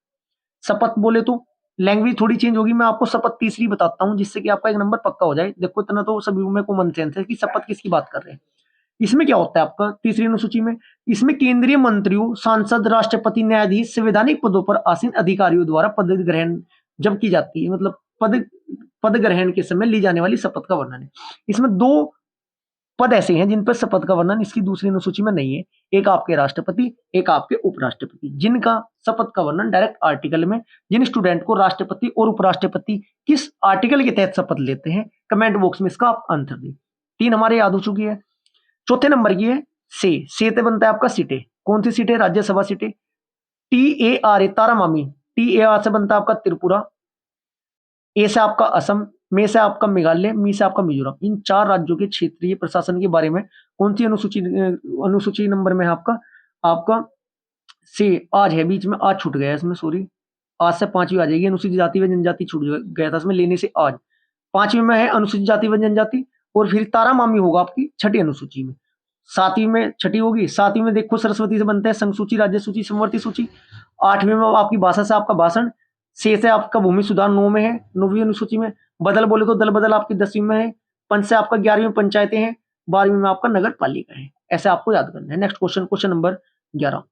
शपथ बोले तो लैंग्वेज थोड़ी चेंज होगी, मैं आपको शपथ तीसरी बताता हूं जिससे कि आपका एक नंबर पक्का हो जाए। देखो इतना तो सभी में कॉमन सेंस है कि शपथ किसकी बात कर रहे हैं। इसमें क्या होता है आपका तीसरी अनुसूची में? इसमें केंद्रीय मंत्रियों, सांसद, राष्ट्रपति, न्यायाधीश, संवैधानिक पदों पर आसीन अधिकारियों द्वारा पद ग्रहण जब की जाती है, मतलब पद ग्रहण के समय ली जाने वाली शपथ का वर्णन है। इसमें 2 पद ऐसे हैं जिन पर शपथ का वर्णन इसकी दूसरी अनुसूची में नहीं है। एक आपके राष्ट्रपति, एक आपके उपराष्ट्रपति, जिनका शपथ का वर्णन डायरेक्ट आर्टिकल में। जिन स्टूडेंट को राष्ट्रपति और उपराष्ट्रपति किस आर्टिकल के तहत शपथ लेते हैं, कमेंट बॉक्स में इसका आप आंसर दें। 3 हमारे याद हो चुकी है। चौथे नंबर की है से बनता है आपका सीटें। कौन सी सीटें? राज्यसभा सीटें। TAR तारा मामी, TAR से बनता है आपका त्रिपुरा, ए से आपका असम, मे से आपका मेघालय, मी से आपका मिजोरम। इन 4 राज्यों के क्षेत्रीय प्रशासन के बारे में कौन सी अनुसूची नंबर में है आपका? आपका से आज है, बीच में आज छूट गया इसमें, सॉरी, आज से 5वीं आ जाएगी। अनुसूचित जाति व जनजाति छूट गया था इसमें लेने से आज। 5वीं में है अनुसूचित जाति व जनजाति, और फिर तारा मामी होगा आपकी 6ठी अनुसूची में। 7वीं में 6ठी होगी। 7वीं में देखो सरस्वती से बनता है संघ सूची, राज्य सूची, समवर्ती सूची। 8वीं में आपकी भाषा से आपका भाषण। से आपका भूमि सुधार 9 में है, 9वीं अनुसूची में। बदल बोले तो दल बदल आपकी 10वीं में है। पंच से आपका 11वीं में पंचायतें हैं। 12वीं में आपका नगर पालिका है। ऐसे आपको याद करना है। Next question number 11।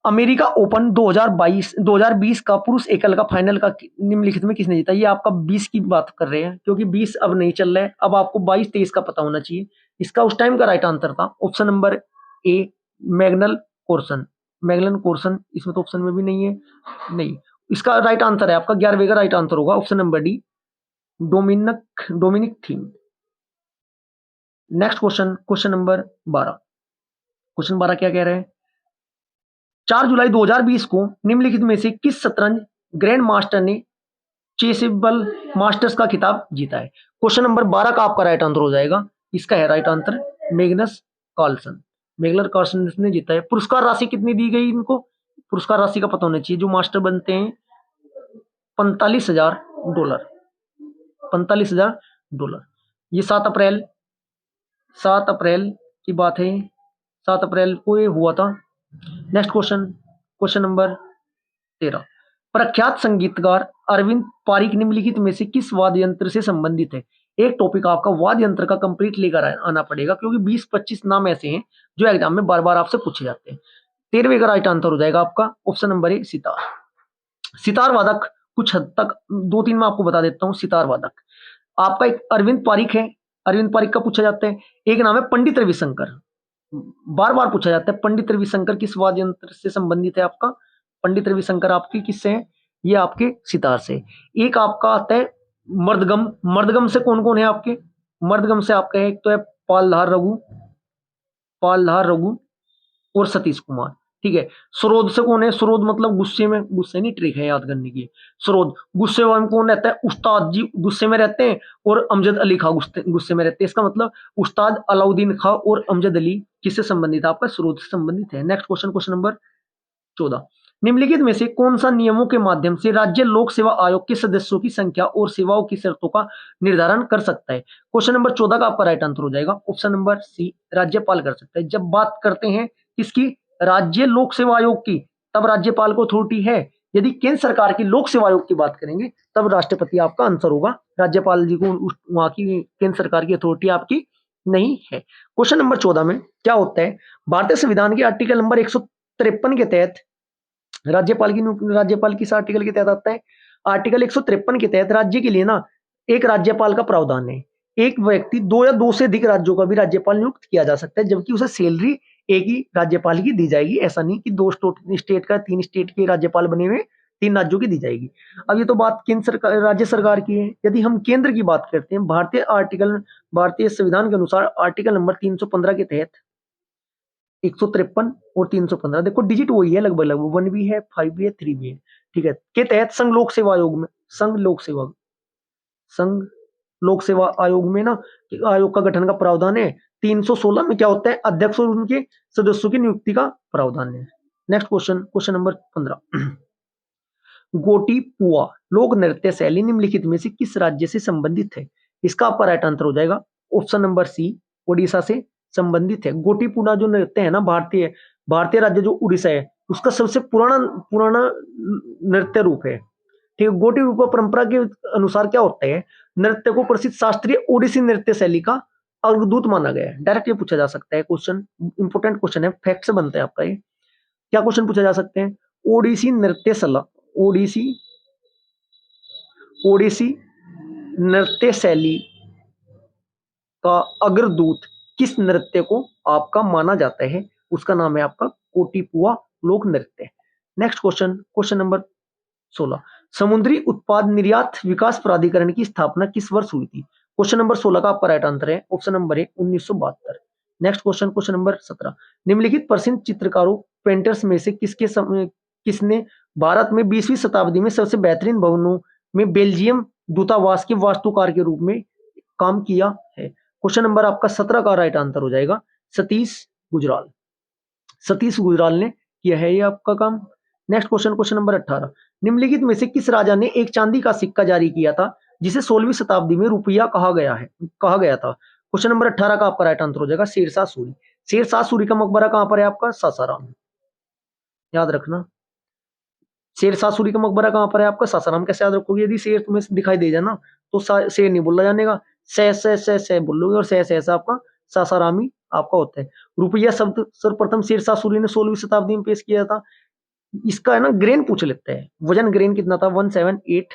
America open 2020 का पुरुष एकल का फाइनल का निम्नलिखित में किसने जीता? ये आपका 20 की बात कर रहे हैं, क्योंकि 20 अब नहीं चल रहा है, अब आपको 22-23 का पता होना चाहिए। इसका उस टाइम का राइट आंसर था ऑप्शन नंबर ए, मैग्नल कोर्सन। मैग्नल कोर्सन इसमें तो ऑप्शन में भी नहीं है, नहीं। इसका राइट आंसर है आपका 11वें का राइट आंसर होगा option number d, Dominic Thiem. Next question number 12। Question 12 क्या कह रहे हैं? 4 जुलाई 2020 को निम्नलिखित में से किस शतरंज ग्रैंड मास्टर ने चेसिबल मास्टर्स का खिताब जीता है? क्वेश्चन नंबर 12 का आपका राइट आंसर हो जाएगा। इसका है right answer Magnus Carlsen. Magnus Carlsen ने जीता है। पुरस्कार राशि कितनी दी गई इनको? पुरस्कार राशि का पता होना चाहिए। जो मास्टर बनते हैं $45,000। $45,000। ये 7 अप्रैल की बात है। 7 अप्रैल को ये हुआ था। Next question number 13। प्रख्यात संगीतकार अरविंद पारिक निम्नलिखित में से किस वाद्य यंत्र से संबंधित है? एक टॉपिक आपका वाद्य यंत्र का कंप्लीट लेकर आना पड़ेगा, क्योंकि 20-25 नाम ऐसे हैं जो एग्जाम में बार बार आपसे पूछे जाते हैं। 13वें का राइट आंसर हो जाएगा आपका ऑप्शन नंबर ए, सितार। सितार वादक कुछ हद तक 2-3 में आपको बता देता हूँ। सितार वादक आपका एक अरविंद पारिक है, अरविंद पारिक का पूछा जाता है। एक नाम है पंडित रविशंकर, बार बार पूछा जाता है। पंडित रविशंकर किस वाद्य यंत्र से संबंधित है आपका? पंडित रविशंकर आपकी किससे है? ये आपके सितार से। एक आपका आता है मर्दगम। मर्दगम से कौन कौन है आपके? मर्दगम से आपका है, एक तो है पालधार रघु और सतीश कुमार, ठीक है। सरोद से कौन है? सरोद मतलब गुस्से नहीं, ट्रिक है याद करने की। सरोद गुस्से में कौन रहता है? उस्ताद जी गुस्से में रहते हैं, और अमजद अली खां गुस्से में रहते हैं। इसका मतलब उस्ताद अलाउद्दीन खां और अमजद अली किससे संबंधित है? आपका सरोद से संबंधित है। नेक्स्ट क्वेश्चन नंबर 14, निम्नलिखित में से कौन सा नियमों के माध्यम से राज्य लोक सेवा आयोग के सदस्यों की संख्या और सेवाओं की शर्तों का निर्धारण कर सकता है? क्वेश्चन नंबर 14 का आपका राइट आंसर हो जाएगा ऑप्शन नंबर सी, राज्यपाल कर सकता है। जब बात करते हैं किसकी, राज्य लोक सेवा आयोग की, तब राज्यपाल को अथॉरिटी है। यदि केंद्र सरकार की लोक सेवा आयोग की बात करेंगे तब राष्ट्रपति आपका आंसर होगा। राज्यपाल जी को वहां की केंद्र सरकार की अथॉरिटी आपकी नहीं है। क्वेश्चन नंबर 14 में क्या होता है, भारतीय संविधान के आर्टिकल नंबर 153 के तहत राज्यपाल किस आर्टिकल के तहत आता है? आर्टिकल 153 के तहत राज्य के लिए ना एक राज्यपाल का प्रावधान है। एक व्यक्ति दो या दो से अधिक राज्यों का भी राज्यपाल नियुक्त किया जा सकता है, जबकि उसे सैलरी एक ही राज्यपाल की दी जाएगी। ऐसा नहीं कि दो स्टेट का, 3 स्टेट के राज्यपाल बने हुए 3 राज्यों की दी जाएगी। अब ये तो बात केंद्र सरकार, राज्य सरकार की है। यदि हम केंद्र की बात करते हैं, भारतीय संविधान के अनुसार आर्टिकल नंबर 315 के तहत 153 और 315, देखो डिजिट वही है, लगभग 1 भी है, 5 भी है, 3 भी है, ठीक है, के तहत संघ लोक सेवा आयोग में ना आयोग का गठन का प्रावधान है। 316 में क्या होता है, अध्यक्ष और उनके सदस्यों की नियुक्ति का प्रावधान है। नेक्स्ट क्वेश्चन नंबर 15, गोटी पुआ लोक नृत्य शैली निम्नलिखित में से किस राज्य से संबंधित है? इसका आपका राइट आंसर हो जाएगा ऑप्शन नंबर सी, ओडिशा से संबंधित है। गोटी पुआ जो नृत्य है ना, भारतीय राज्य जो उड़ीसा है उसका सबसे पुराना नृत्य रूप है। ठीक है, गोटी रूपा परंपरा के अनुसार क्या होता है, नृत्य को प्रसिद्ध शास्त्रीय ओडिसी नृत्य शैली का अग्रदूत माना गया है। डायरेक्ट ये पूछा जा सकता है क्वेश्चन, इंपोर्टेंट क्वेश्चन है, फैक्ट से बनता है आपका ये। क्या क्वेश्चन पूछा जा सकते हैं, ओडिसी नृत्य शैली का अग्रदूत किस नृत्य को आपका माना जाता है? उसका नाम है आपका गोटीपुआ लोक नृत्य। नेक्स्ट क्वेश्चन नंबर 16, समुद्री उत्पाद निर्यात विकास प्राधिकरण की स्थापना किस वर्ष हुई थी? क्वेश्चन नंबर 16 का आपका राइट आंसर है ऑप्शन नंबर ए, 1972। नेक्स्ट क्वेश्चन नंबर 17, निम्नलिखित प्रसिद्ध चित्रकारों पेंटर्स में से किसने भारत में 20वीं शताब्दी में सबसे बेहतरीन भवनों में बेल्जियम दूतावास के वास्तुकार के रूप में काम किया है? क्वेश्चन नंबर आपका 17 का राइट आंसर हो जाएगा सतीश गुजराल ने किया है ये आपका काम। नेक्स्ट क्वेश्चन नंबर 18, निम्नलिखित में से किस राजा ने एक चांदी का सिक्का जारी किया था जिसे 16वीं शताब्दी में रुपया कहा गया था? क्वेश्चन नंबर 18 का आपका राइट आंसर हो जाएगा शेरशाह सूरी का मकबरा कहां पर है आपका? सासाराम। याद रखना, शेरशाह सूरी का मकबरा कहां पर है आपका? सासाराम। कैसे याद रखोगे, यदि शेर तुम्हें दिखाई दे जाए ना तो शेर नहीं बोला जाने का, से बोलोगे और से आपका सासारामी आपका होता है। रुपया शब्द सर्वप्रथम शेरशाह सूरी ने 16वीं शताब्दी में पेश किया था। इसका है ना ग्रेन पूछ लेते हैं, वजन ग्रेन कितना था? 178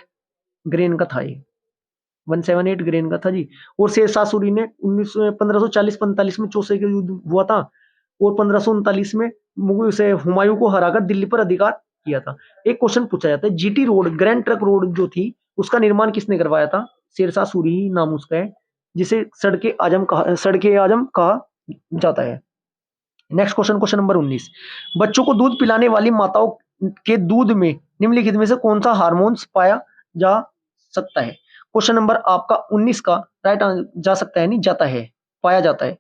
ग्रेन का था ये, 178 ग्रेन का था जी। और शेरशाह सूरी ने 1540-45 में चौसे का युद्ध हुआ था और 1539 में मुगल से हुमायूं को हराकर दिल्ली पर अधिकार किया था। एक क्वेश्चन पूछा जाता है, GT road grand truck road जो थी उसका निर्माण किसने करवाया था? शेरशाह सूरी ही नाम उसका है, जिसे सड़के आजम कहा जाता है। नेक्स्ट क्वेश्चन नंबर 19, बच्चों को दूध पिलाने वाली माताओं के दूध में निम्नलिखित में से कौन सा हार्मोन्स पाया जा सकता है? क्वेश्चन नंबर आपका 19 का राइट जा सकता है, नहीं जाता है, पाया जाता है।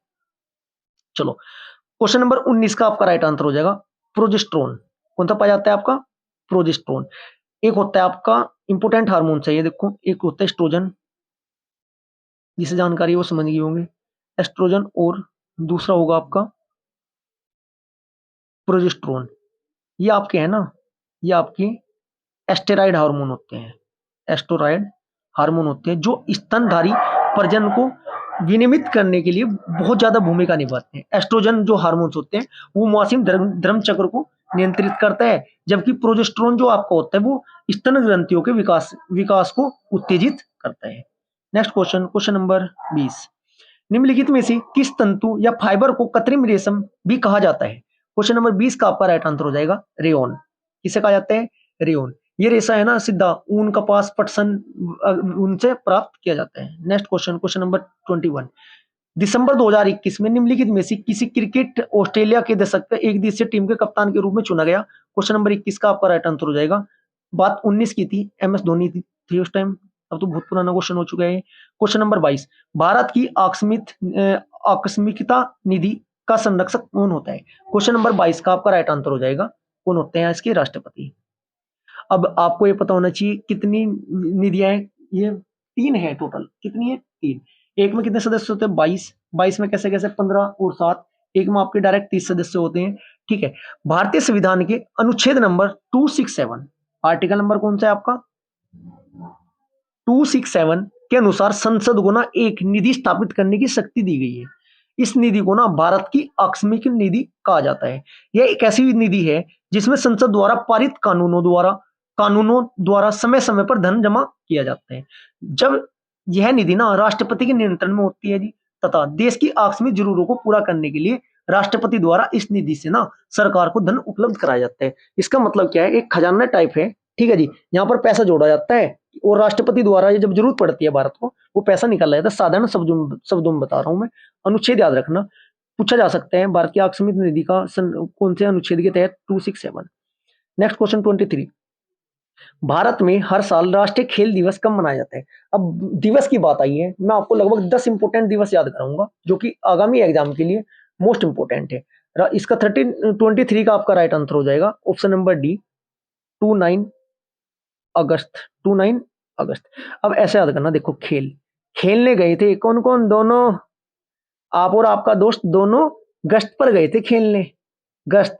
चलो क्वेश्चन नंबर 19 का आपका राइट आंसर हो जाएगा प्रोजेस्टेरोन। कौन सा पाया जाता है आपका? प्रोजेस्टेरोन। एक होता है आपका इंपोर्टेंट हार्मोन है, ये देखो, एक होता है एस्ट्रोजन, जिसे जानकारी वो समझ गए होंगे, एस्ट्रोजन, और दूसरा होगा आपका प्रोजेस्टेरोन। ये आपके है ना, ये आपके एस्टेरॉइड हार्मोन होते हैं, एस्टेरॉइड हार्मोन होते हैं जो स्तनधारी प्रजनन को विनियमित करने के लिए बहुत ज्यादा भूमिका निभाते हैं। एस्ट्रोजन जो हार्मोन्स होते हैं वो मासिक धर्म चक्र को नियंत्रित करता है, जबकि प्रोजेस्टेरोन जो आपका होता है वो स्तन ग्रंथियों के विकास को उत्तेजित करता है। नेक्स्ट क्वेश्चन नंबर 20, निम्नलिखित में से किस तंतु या फाइबर को कृत्रिम रेशम भी कहा जाता है? क्वेश्चन नंबर 20 का आपका राइट आंसर हो जाएगा रेयन। किसे कहा जाता है? रेयन। ये रेशा है ना सीधा ऊन, कपास, पटसन उनसे प्राप्त किया जाता है। नेक्स्ट क्वेश्चन नंबर 21, दिसंबर 2021 में निम्नलिखित में से किसी क्रिकेट ऑस्ट्रेलिया के दशक का एक दिवसीय टीम के कप्तान के रूप में चुना गया? क्वेश्चन नंबर 21 का आपका राइट आंसर हो जाएगा, बात 19 की थी, MS धोनी थी उस टाइम, अब तो बहुत पुराना क्वेश्चन हो चुका है। क्वेश्चन नंबर 22, भारत की आकस्मिकता निधि का संरक्षक कौन होता है? क्वेश्चन नंबर 22 का आपका राइट आंसर हो जाएगा कौन होते हैं इसके? राष्ट्रपति। अब आपको ये पता होना चाहिए कितनी निधियां हैं, ये 3 है टोटल। कितनी है? 3। एक में कितने सदस्य होते हैं? 22। 22 में कैसे कैसे 15 और 7, एक में आपके डायरेक्ट 30 सदस्य होते हैं। ठीक है। भारतीय संविधान के अनुच्छेद नंबर 267, आर्टिकल नंबर कौन सा है आपका? 267 के अनुसार संसद को ना एक निधि स्थापित करने की शक्ति दी गई है। इस निधि को ना भारत की आकस्मिक निधि कहा जाता है। यह एक ऐसी निधि है जिसमें संसद द्वारा पारित कानूनों द्वारा समय समय पर धन जमा किया जाता है। जब यह निधि ना राष्ट्रपति के नियंत्रण में होती है जी, तथा देश की आकस्मिक जरूरतों को पूरा करने के लिए राष्ट्रपति द्वारा इस निधि से ना सरकार को धन उपलब्ध कराया जाता है। इसका मतलब क्या है? एक खजाना टाइप है। ठीक है जी। यहाँ पर पैसा जोड़ा जाता है और राष्ट्रपति द्वारा ये जब जरूरत पड़ती है भारत को, वो पैसा निकाला जाता है। साधारण शब्दों में बता रहा हूं मैं, अनुच्छेद याद रखना। पूछा जा सकता है भारत की आकस्मिक निधि का कौन से अनुच्छेद के तहत? 267। Next question 23। भारत में हर साल राष्ट्रीय खेल दिवस कब मनाया जाता है? अब दिवस की बात आई है, मैं आपको लगभग 10 इंपोर्टेंट दिवस याद कराऊंगा जो कि आगामी एग्जाम के लिए मोस्ट इंपोर्टेंट है। इसका 23 का आपका राइट आंसर हो जाएगा ऑप्शन नंबर डी, 29 अगस्त। 29 अगस्त। अब ऐसे याद करना, देखो खेलने गए थे कौन कौन? दोनों, आप और आपका दोस्त दोनों गश्त पर गए थे खेलने, गश्त।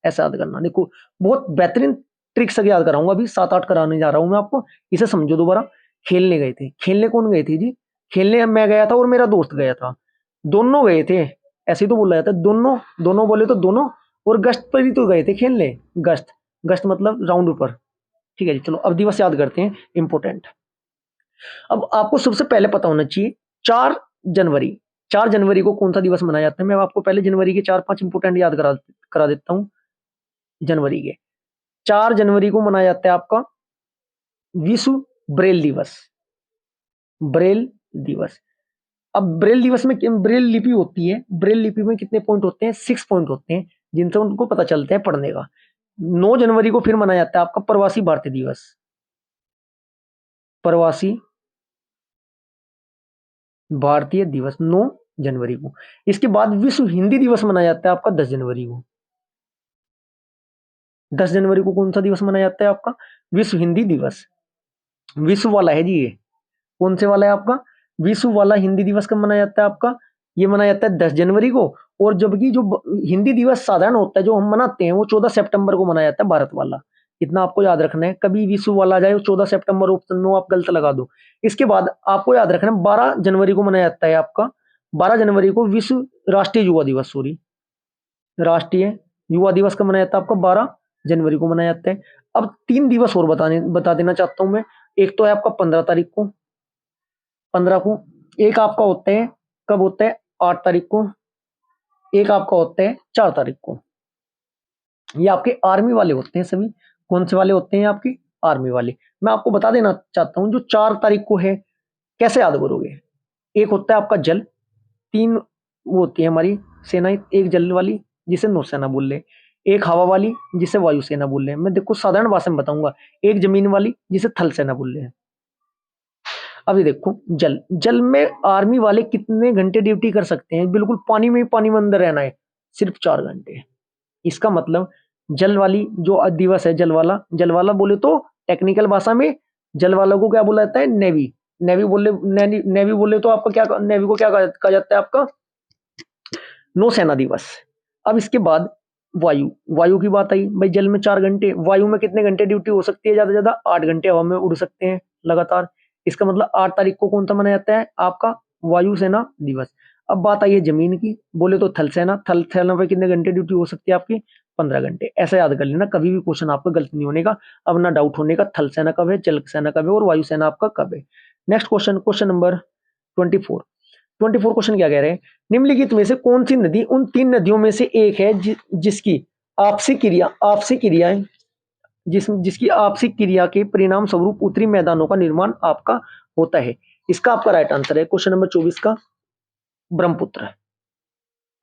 ऐसा याद करना। देखो बहुत बेहतरीन ट्रिक से याद कराऊंगा, अभी 7-8 कराने जा रहा हूं मैं आपको, इसे समझो दोबारा। खेलने गए थे, खेलने कौन गए थे जी? खेलने मैं गया था और मेरा दोस्त गया था, दोनों गए थे। ऐसे ही तो बोला जाता है, दोनों। दोनों बोले तो दोनों, और गश्त पर ही तो गए थे खेलने। गश्त, गश्त मतलब राउंड पर। ठीक है जी। चलो अब दिवस याद करते हैं इंपोर्टेंट। अब आपको सबसे पहले पता होना चाहिए 4 जनवरी। 4 जनवरी को कौन सा दिवस मनाया जाता है? मैं आपको पहले जनवरी के 4-5 इंपोर्टेंट याद करा देता हूं। जनवरी के 4 जनवरी को मनाया जाता है आपका विश्व ब्रेल दिवस। ब्रेल दिवस। अब ब्रेल दिवस में ब्रेल लिपि होती है, ब्रेल लिपि में कितने पॉइंट होते हैं? 6 पॉइंट होते हैं जिनसे उनको पता चलता है पढ़ने का। 9 जनवरी को फिर मनाया जाता है आपका प्रवासी भारतीय दिवस। प्रवासी भारतीय दिवस 9 जनवरी को। इसके बाद विश्व हिंदी दिवस मनाया जाता है आपका 10 जनवरी को। 10 जनवरी को कौन सा दिवस मनाया जाता है आपका? विश्व हिंदी दिवस। विश्व वाला है जी ये। कौन से वाला है आपका? विश्व वाला हिंदी दिवस कब मनाया जाता है आपका? ये मनाया जाता है 10 जनवरी को। और जबकि जो हिंदी दिवस साधारण होता है जो हम मनाते हैं, वो 14 सितंबर को मनाया जाता है भारत वाला। इतना आपको याद रखना है, कभी विश्व वाला आ जाए 14 सितंबर ऑप्शन में आप गलत लगा दो। इसके बाद आपको याद रखना है 12 जनवरी को मनाया जाता है आपका, 12 जनवरी को विश्व राष्ट्रीय युवा दिवस, सॉरी राष्ट्रीय युवा दिवस कब मनाया जाता है आपका? 12 जनवरी को मनाया जाता है। अब 3 दिवस और बता देना चाहता हूं मैं। एक तो है आपका 15 तारीख को, 15 को। एक आपका होता है, कब होता है? 8 तारीख को। एक आपका होता है 4 तारीख को। ये आपके आर्मी वाले होते हैं सभी। कौन से वाले होते हैं? आपके आर्मी वाले। मैं आपको बता देना चाहता हूं, जो 4 तारीख को है कैसे याद करोगे? एक होता है आपका जल, 3 वो होती है हमारी सेनाएं, एक जल वाली जिसे नौसेना बोल ले, एक हवा वाली जिसे वायुसेना बोल ले। मैं देखो साधारण भाषा में बताऊंगा, एक जमीन वाली जिसे थल सेना बोल ले। अभी देखो जल में आर्मी वाले कितने घंटे ड्यूटी कर सकते हैं? बिल्कुल पानी में अंदर रहना है, सिर्फ 4 घंटे। इसका मतलब जल वाली जो दिवस है, जल वाला बोले तो टेक्निकल भाषा में जल वालों को क्या बोला जाता है? नेवी। नेवी बोले तो आपका क्या, नेवी को क्या कहा जाता है आपका? नौसेना दिवस। अब इसके बाद वायु की बात आई भाई, जल में 4 घंटे, वायु में कितने घंटे ड्यूटी हो सकती है? ज्यादा से ज्यादा 8 घंटे हवा में उड़ सकते हैं लगातार। इसका मतलब 8 तारीख को कौन सा मनाया जाता है आपका? वायुसेना दिवस। अब बात आई है जमीन की, बोले तो थल सेना पे कितने घंटे ड्यूटी हो सकती है आपकी? 15 घंटे। ऐसा याद कर लेना, कभी भी क्वेश्चन आपका गलत नहीं होने का। अब ना डाउट होने का थल सेना कब है, जल सेना कब है और वायुसेना आपका कब है। Next question, question number 24 question क्या कह रहे हैं? निम्नलिखित में से कौन सी नदी उन 3 नदियों में से एक है जिसकी आपसी क्रिया के परिणाम स्वरूप उत्तरी मैदानों का निर्माण आपका होता है? इसका आपका राइट आंसर है क्वेश्चन नंबर 24 का ब्रह्मपुत्र।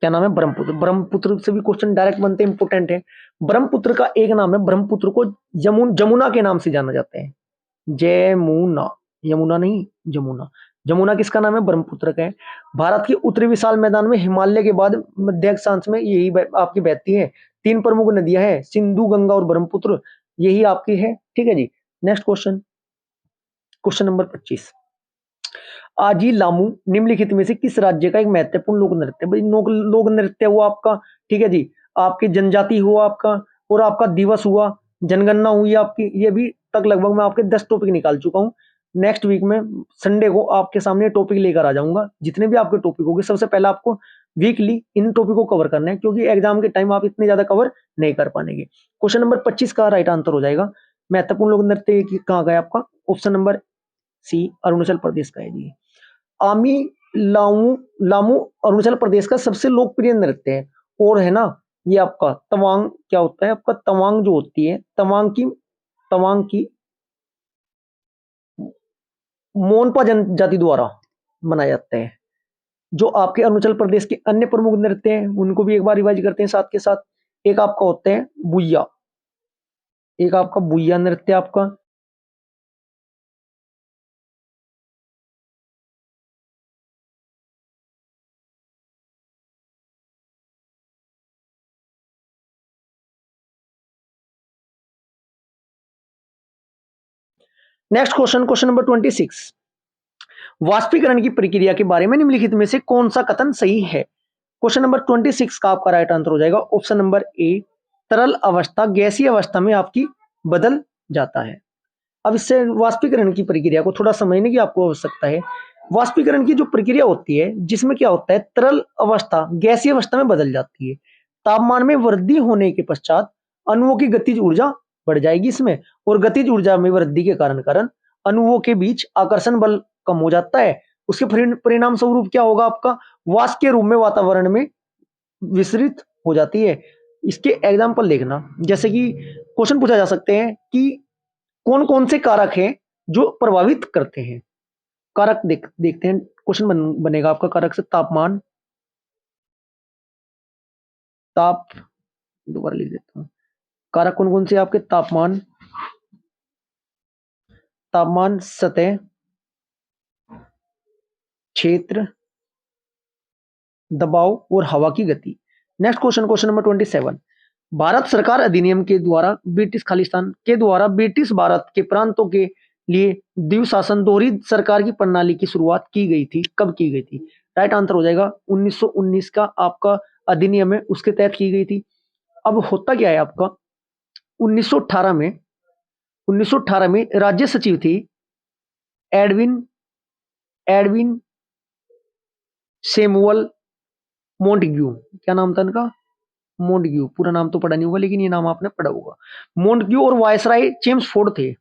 क्या नाम है? ब्रह्मपुत्र। ब्रह्मपुत्र से भी क्वेश्चन डायरेक्ट बनते हैं, इंपोर्टेंट है। ब्रह्मपुत्र का एक नाम है, ब्रह्मपुत्र को जमुना के नाम से जाना जाता है। जमुना, यमुना नहीं, जमुना। जमुना किसका नाम है? ब्रह्मपुत्र का है। भारत के उत्तरी विशाल मैदान में हिमालय के बाद मध्य अक्षांश में यही आपकी बहती है। तीन प्रमुख नदियां हैं, सिंधु, गंगा और ब्रह्मपुत्र, यही आपकी है। ठीक है जी। नेक्स्ट क्वेश्चन, क्वेश्चन नंबर 25, आजी लामू निम्नलिखित में से किस राज्य का एक महत्वपूर्ण लोक नृत्य है? भाई लोक नृत्य हुआ आपका, ठीक है जी, आपकी जनजाति हुआ आपका, और आपका दिवस हुआ, जनगणना हुई आपकी, ये भी तक लगभग मैं आपके 10 टॉपिक निकाल चुका हूं। नेक्स्ट वीक में संडे को आपके सामने टॉपिक लेकर आ जाऊंगा, जितने भी आपके टॉपिक होंगे सबसे पहले आपको वीकली इन टॉपिक को कवर करना है, क्योंकि एग्जाम के टाइम आप इतने ज्यादा कवर नहीं कर पाएंगे। क्वेश्चन नंबर 25 का राइट आंसर हो जाएगा महत्वपूर्ण लोक नृत्य कहाँ गया आपका, ऑप्शन नंबर सी अरुणाचल प्रदेश का है जी। आमी लामू लामू अरुणाचल प्रदेश का सबसे लोकप्रिय नृत्य है, और है ना ये आपका तवांग, क्या होता है आपका तवांग जो होती है, तवांग की मोनपा जनजाति द्वारा बनाया जाता है। जो आपके अरुणाचल प्रदेश के अन्य प्रमुख नृत्य हैं उनको भी एक बार रिवाइज करते हैं साथ के साथ। एक आपका होता है बुइया, एक आपका बुइया नृत्य आपका, नेक्स्ट क्वेश्चन, क्वेश्चन नंबर 26, वाष्पीकरण की प्रक्रिया के बारे में निम्नलिखित में से कौन सा कथन सही है? क्वेश्चन नंबर 26 का आपका राइट आंसर हो जाएगा ऑप्शन नंबर ए, तरल अवस्था गैसीय अवस्था में आपकी बदल जाता है। अब इससे वाष्पीकरण की प्रक्रिया को थोड़ा समझने की आपको आवश्यकता है। वाष्पीकरण की जो प्रक्रिया होती है जिसमें क्या होता है, तरल अवस्था गैसीय अवस्था में बदल जाती है। तापमान में वृद्धि होने के पश्चात अणुओं की गतिज ऊर्जा बढ़ जाएगी इसमें, और गतिज ऊर्जा में वृद्धि के कारण अणुओं के बीच आकर्षण बल कम हो जाता है। उसके परिणाम स्वरूप क्या होगा, आपका वाष्प के रूप में वातावरण में विसरित हो जाती है। इसके एग्जाम्पल देखना, जैसे कि क्वेश्चन पूछा जा सकते हैं कि कौन कौन से कारक हैं जो प्रभावित करते हैं। कारक देखते हैं, क्वेश्चन बनेगा आपका कारक से तापमान, दोबारा लिख देता हूं, कारक कौन कौन से आपके, तापमान, सतह, क्षेत्र, दबाव और हवा की गति। Next question, question number 27, Bharat सरकार अधिनियम के द्वारा ब्रिटिश खालिस्तान के द्वारा ब्रिटिश भारत के प्रांतों के लिए द्वीप शासन दोहरी सरकार की प्रणाली की शुरुआत की गई थी, कब की गई थी? राइट आंसर हो जाएगा 1919 का आपका अधिनियम है उसके तहत की गई थी। अब होता क्या है आपका, 1918 में 1918 में राज्य सचिव थी एडविन एडविन सेमुअल मोंटग्यू, क्या नाम था इनका, मोंटग्यू, पूरा नाम तो पढ़ा नहीं होगा लेकिन ये नाम आपने पढ़ा होगा, मोंटग्यू, और वायसराय चेम्सफोर्ड थे,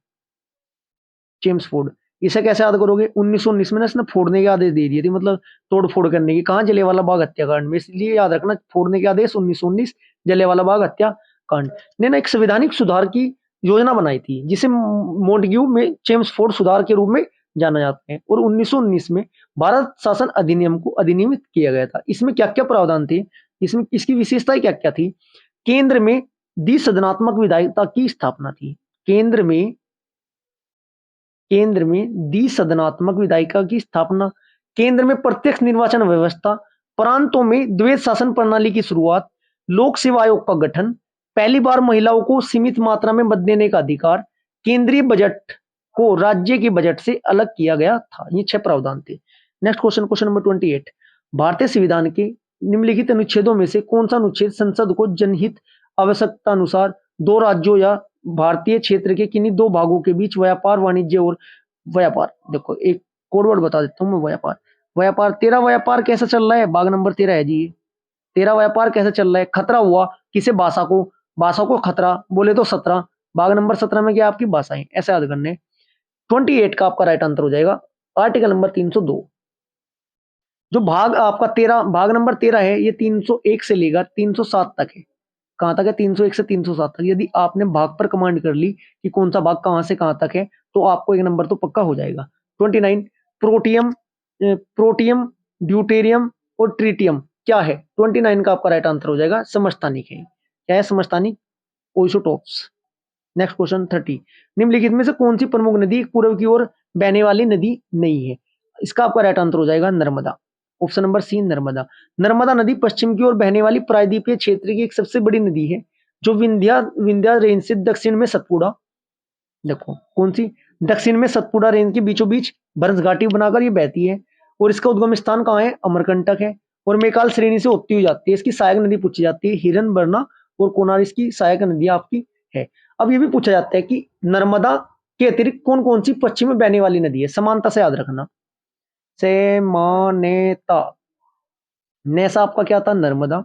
चेम्सफोर्ड। इसे कैसे याद करोगे, 1919 में ना इसने फोड़ने के आदेश दे दिए थे, मतलब तोड़ फोड़ करने की, कहां, जलियांवाला बाग हत्याकांड में, इसलिए याद रखना फोड़ने के आदेश 1919 जलियांवाला बाग हत्याकांड ने ना एक संवैधानिक सुधार की योजना बनाई थी जिसे मोंटग्यू में चेम्सफोर्ड सुधार के रूप में जाना जाता है, और 1919 में भारत शासन अधिनियम को अधिनियमित किया गया था। इसमें क्या क्या प्रावधान थे, इसमें इसकी विशेषताएं क्या क्या थी? केंद्र में द्विसदनात्मक विधायिका की स्थापना थी, केंद्र में द्विसदनात्मक विधायिका की स्थापना, केंद्र में प्रत्यक्ष निर्वाचन व्यवस्था, प्रांतों में द्वैध शासन प्रणाली की शुरुआत, लोक सेवा आयोग का गठन, पहली बार महिलाओं को सीमित मात्रा में मत देने का अधिकार, केंद्रीय बजट को राज्य के बजट से अलग किया गया था। ये 6 प्रावधान थे। नेक्स्ट क्वेश्चन, क्वेश्चन नंबर 28, भारतीय संविधान के निम्नलिखित अनुच्छेदों में से कौन सा अनुच्छेद संसद को जनहित आवश्यकता अनुसार दो राज्यों या भारतीय क्षेत्र के किन्हीं दो भागों के बीच व्यापार, वाणिज्य और व्यापार, देखो एक कोड वर्ड बता देता हूं मैं, व्यापार 13 व्यापार कैसा चल रहा है, भाग नंबर 13 है जी, 13 व्यापार कैसे चल रहा है, खतरा हुआ किसे, भाषा को खतरा बोले तो 17, भाग नंबर 17 में क्या आपकी भाषाएं, ऐसे याद करने। 28 का आपका राइट आंसर हो जाएगा आर्टिकल नंबर 302। जो भाग आपका 13, भाग नंबर 13 है, ये 301 से लेकर 307 तक है। कहां तक है, 301 से 307 तक। यदि आपने भाग पर कमांड कर ली कि कौन सा भाग कहां से कहां तक है, तो आपको एक नंबर तो पक्का हो जाएगा। 29, प्रोटियम, ड्यूटेरियम और ट्रीटियम क्या है? 29 का आपका राइट आंसर हो जाएगा समस्थानिक है। क्या है? समस्थानिक आइसोटोप्स। नेक्स्ट क्वेश्चन 30, निम्नलिखित में से कौन सी प्रमुख नदी पूर्व की ओर बहने वाली नदी नहीं है? इसका आपका राइट आंसर हो जाएगा Narmada, option number c Narmada. Narmada नदी पश्चिम की ओर बहने वाली प्रायद्वीपीय क्षेत्र की एक सबसे बड़ी नदी है जो विंध्या विंध्या रेंज से दक्षिण में सतपुड़ा, देखो कौन सी, दक्षिण में सतपुड़ा रेंज के बीचों बीच भरस घाटी बनाकर ये बहती है, और इसका उद्गम स्थान कहाँ है, अमरकंटक है, और मेकाल श्रेणी से होती हुई जाती है। इसकी सहायक नदी पूछी जाती है हिरन बरना और कोनार, इसकी सहायक नदी आपकी है। अब ये भी पूछा जाता है कि नर्मदा के अतिरिक्त कौन कौन सी पश्चिम में बहने वाली नदी है, समानता से याद रखना। से मानेता, ने से आपका क्या था, नर्मदा,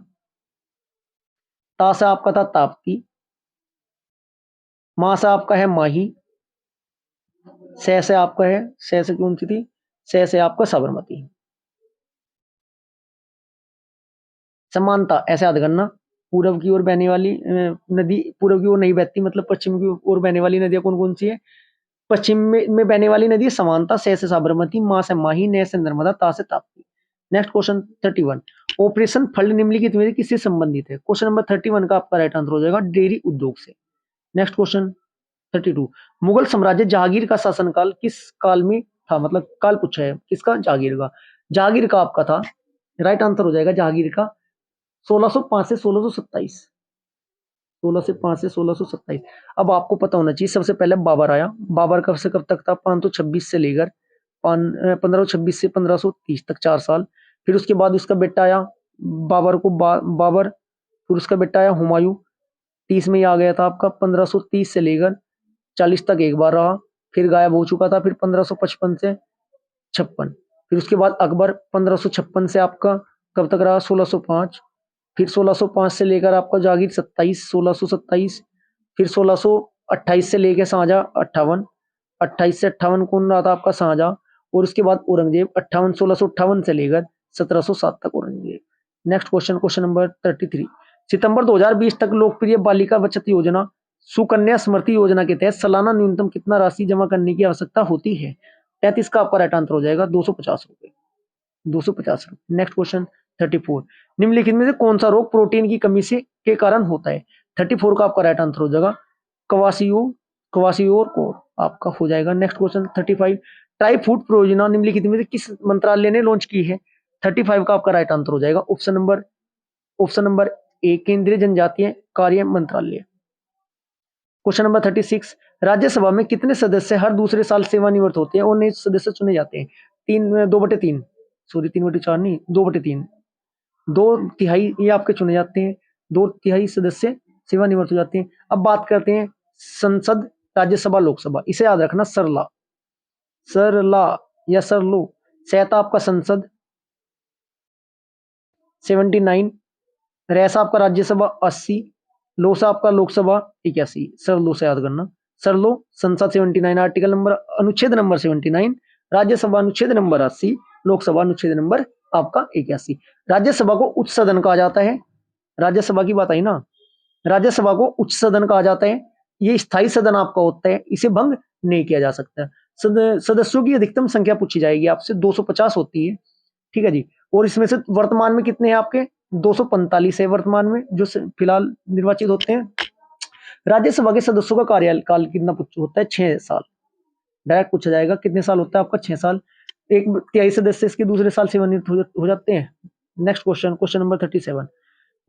ता से आपका था ताप्ती, मा से आपका है माही, से आपका है, से कौन सी थी, से आपका साबरमती। समानता ऐसे याद करना, पूर्व की ओर बहने वाली नदी, पूर्व की ओर नहीं बहती, मतलब पश्चिम की ओर बहने वाली नदियां कौन कौन सी है, पश्चिम में बहने वाली नदी समानता, से साबरमती, मा से माही, ने से नर्मदा, ता से Tapti. Next question 31, operation flood निम्नलिखित में किससे संबंधित है। क्वेश्चन नंबर 31 का आपका राइट आंसर हो जाएगा डेयरी उद्योग से। नेक्स्ट क्वेश्चन 32, मुगल साम्राज्य जहांगीर का शासनकाल किस काल में था, मतलब काल पूछा है किसका, जहांगीर का। जहांगीर का आपका था, राइट आंसर हो जाएगा जहांगीर का 1605 से 1627, 16 से 5 से 1627। अब आपको पता होना चाहिए, सबसे पहले बाबर आया, बाबर कब से कब तक था, 526 से लेकर 1526 से 1530 तक 4 साल। फिर उसके बाद उसका बेटा आया बाबर को बाबर, फिर उसका बेटा आया हुमायूं, 30 में ही आ गया था आपका, 1530 से लेकर 40 तक एक बार रहा, फिर गायब हो चुका था, फिर 1555 से 56, फिर उसके बाद अकबर 1556 से आपका कब तक रहा, 1605, फिर 1605 से लेकर आपका जागीर 27, 1627, फिर 1628 से लेकर शाहजहां 58, 28 से 58 कौन रहा था आपका, शाहजहां, और उसके बाद औरंगजेब 58, 1658 से लेकर 1707 तक Aurangzeb. Next question, question number 33, सितंबर 2020 तक लोकप्रिय बालिका बचत योजना सुकन्या समृद्धि योजना के तहत सालाना न्यूनतम कितना राशि जमा करने की आवश्यकता होती है। 33 का आपका राइट आंसर हो जाएगा 250 रुपए, 250 रुपए। नेक्स्ट क्वेश्चन 34, निम्नलिखित में से कौन सा रोग प्रोटीन की कमी से के कारण होता है। 34 का आपका राइट आंसर हो जाएगा क्वासियोर को आपका हो जाएगा। नेक्स्ट क्वेश्चन 35, ट्राई फूड परियोजना निम्नलिखित में से किस मंत्रालय ने लॉन्च की है। 35 का आपका राइट आंसर हो जाएगा ऑप्शन नंबर ए, केंद्रीय जनजातीय कार्य मंत्रालय। क्वेश्चन नंबर 36, राज्यसभा में कितने सदस्य हर दूसरे साल सेवानिवृत्त होते हैं और नए सदस्य चुने जाते हैं। 2/3, सॉरी 3/4 नहीं, 2/3, 2/3 ये आपके चुने जाते हैं, 2/3 सदस्य सेवानिवृत्त हो जाते हैं। अब बात करते हैं संसद, राज्यसभा, लोकसभा, इसे याद रखना, सरला या सरलो। सहता आपका संसद 79, रैसा आपका राज्यसभा 80, लोसा आपका लोकसभा 81, सरलो से याद करना, सरलो संसद 79, आर्टिकल नंबर अनुच्छेद नंबर 79, राज्यसभा अनुच्छेद नंबर 80, लोकसभा अनुच्छेद नंबर आपका 81। राज्यसभा को उच्च सदन कहा जाता है, राज्यसभा की बात आई ना, राज्यसभा को उच्च सदन कहा जाता है। ये स्थायी सदन आपका होता है, इसे भंग नहीं किया जा सकता। सदस्यों की अधिकतम संख्या पूछी जाएगी आपसे, 250 होती है, ठीक है जी। और इसमें से वर्तमान में कितने हैं आपके, 245 है वर्तमान में जो फिलहाल निर्वाचित होते हैं। राज्यसभा के सदस्यों का कार्यकाल कितना होता है, 6 साल। डायरेक्ट पूछा जाएगा कितने साल होता है आपका, 6 साल। 1/3 सदस्य इसके दूसरे साल सेवानिवृत्त हो जाते हैं। Next question, question number 37,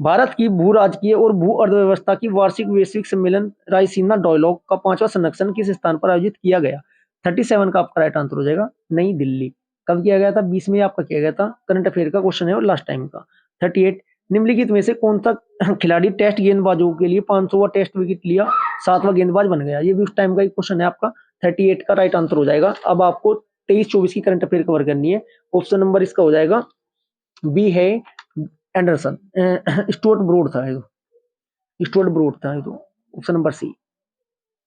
Bharat की भू राजकीय और भू अर्थव्यवस्था की वार्षिक वैश्विक सम्मेलन रायसीना डायलॉग का 5वां संरक्षण किस स्थान पर आयोजित किया गया। 37 का आपका राइट आंसर हो जाएगा नई दिल्ली। कब किया गया था, 20 में आपका किया गया था। करंट अफेयर का क्वेश्चन है और लास्ट टाइम का। 38, निम्नलिखित में से कौन सा खिलाड़ी टेस्ट गेंदबाजों के लिए 500वां टेस्ट विकेट लिया, 7वां गेंदबाज बन गया। ये भी उस टाइम का एक क्वेश्चन है आपका। 38 का राइट आंसर हो जाएगा। अब आपको 23-24 की करंट अफेयर कवर करनी है। ऑप्शन नंबर इसका हो जाएगा बी है एंडरसन, स्टुअर्ट ब्रॉड था ये, स्टुअर्ट ब्रॉड था ये तो। Option number c.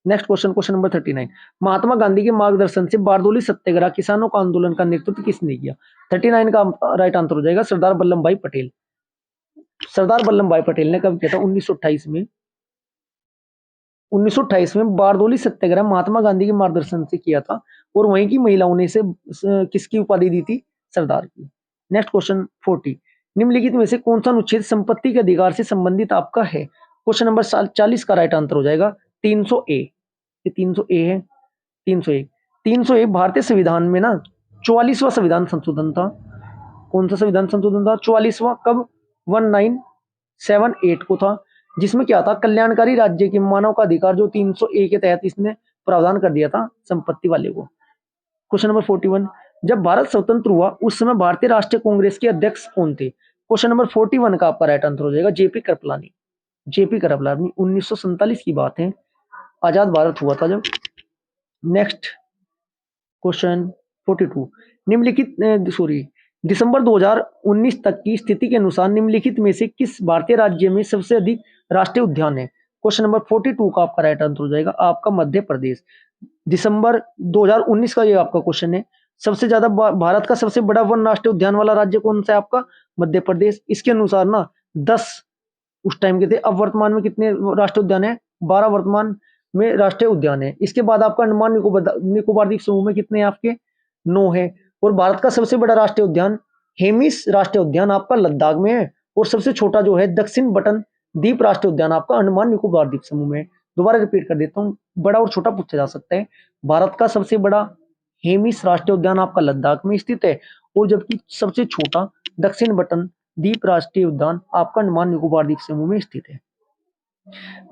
Next question, question number 39, Mahatma Gandhi के मार्गदर्शन से बारदोली सत्याग्रह किसानों का आंदोलन का नेतृत्व किसने किया। 39 का राइट आंसर हो जाएगा सरदार वल्लभ भाई पटेल। सरदार वल्लभ भाई पटेल ने कब किया था, 1928 में। 1928 में बारदोली सत्याग्रह महात्मा गांधी के मार्गदर्शन से किया था और वहीं की महिलाओं ने इसे किसकी उपाधि दी थी, सरदार की। नेक्स्ट क्वेश्चन 40, निम्नलिखित में से कौन सा अनुच्छेद संपत्ति के अधिकार से संबंधित आपका है। क्वेश्चन नंबर 40 का राइट आंसर हो जाएगा 300A। 300A है, 301। 301 भारतीय संविधान में ना 44वां संविधान संशोधन था। कौन सा संविधान संशोधन था, 44वां। कब, 1978 को था। जिसमें क्या था, कल्याणकारी राज्य के मानव का अधिकार जो 300A के तहत इसने प्रावधान कर दिया था संपत्ति वाले को। क्वेश्चन नंबर 41, जब भारत स्वतंत्र हुआ उस समय भारतीय राष्ट्रीय कांग्रेस के अध्यक्ष कौन थे? क्वेश्चन नंबर 41 का आपका राइट आंसर हो जाएगा जेपी कृपलानी। जेपी कृपलानी 1947 की बात है, आजाद भारत हुआ था जब। नेक्स्ट क्वेश्चन 42, निम्नलिखित दिसंबर 2019 तक की स्थिति के अनुसार निम्नलिखित में से किस भारतीय राज्य में सबसे अधिक राष्ट्रीय उद्यान है? क्वेश्चन नंबर 42 का आपका राइट आंसर हो जाएगा आपका मध्य प्रदेश। दिसंबर 2019 का ये आपका क्वेश्चन है। सबसे ज्यादा भारत का सबसे बड़ा वन राष्ट्रीय उद्यान वाला राज्य कौन सा है आपका? मध्य प्रदेश। इसके अनुसार ना 10 उस टाइम के थे, अब वर्तमान में कितने राष्ट्रीय उद्यान है? 12 वर्तमान में राष्ट्रीय उद्यान है। इसके बाद आपका अंडमान निकोबार द्वीप समूह में कितने आपके? 9 है। और भारत का सबसे बड़ा राष्ट्रीय उद्यान हेमिस राष्ट्रीय उद्यान आपका लद्दाख में है, और सबसे छोटा जो है दक्षिण बटन द्वीप राष्ट्रीय उद्यान आपका अंडमान निकोबार द्वीप समूह में। दोबारा रिपीट कर देता हूँ, बड़ा और छोटा पूछा जा सकता है। भारत का सबसे बड़ा हेमिस राष्ट्रीय उद्यान आपका लद्दाख में स्थित है, और जबकि सबसे छोटा दक्षिण बटन द्वीप राष्ट्रीय उद्यान आपका अंडमान निकोबार द्वीप समूह में स्थित है।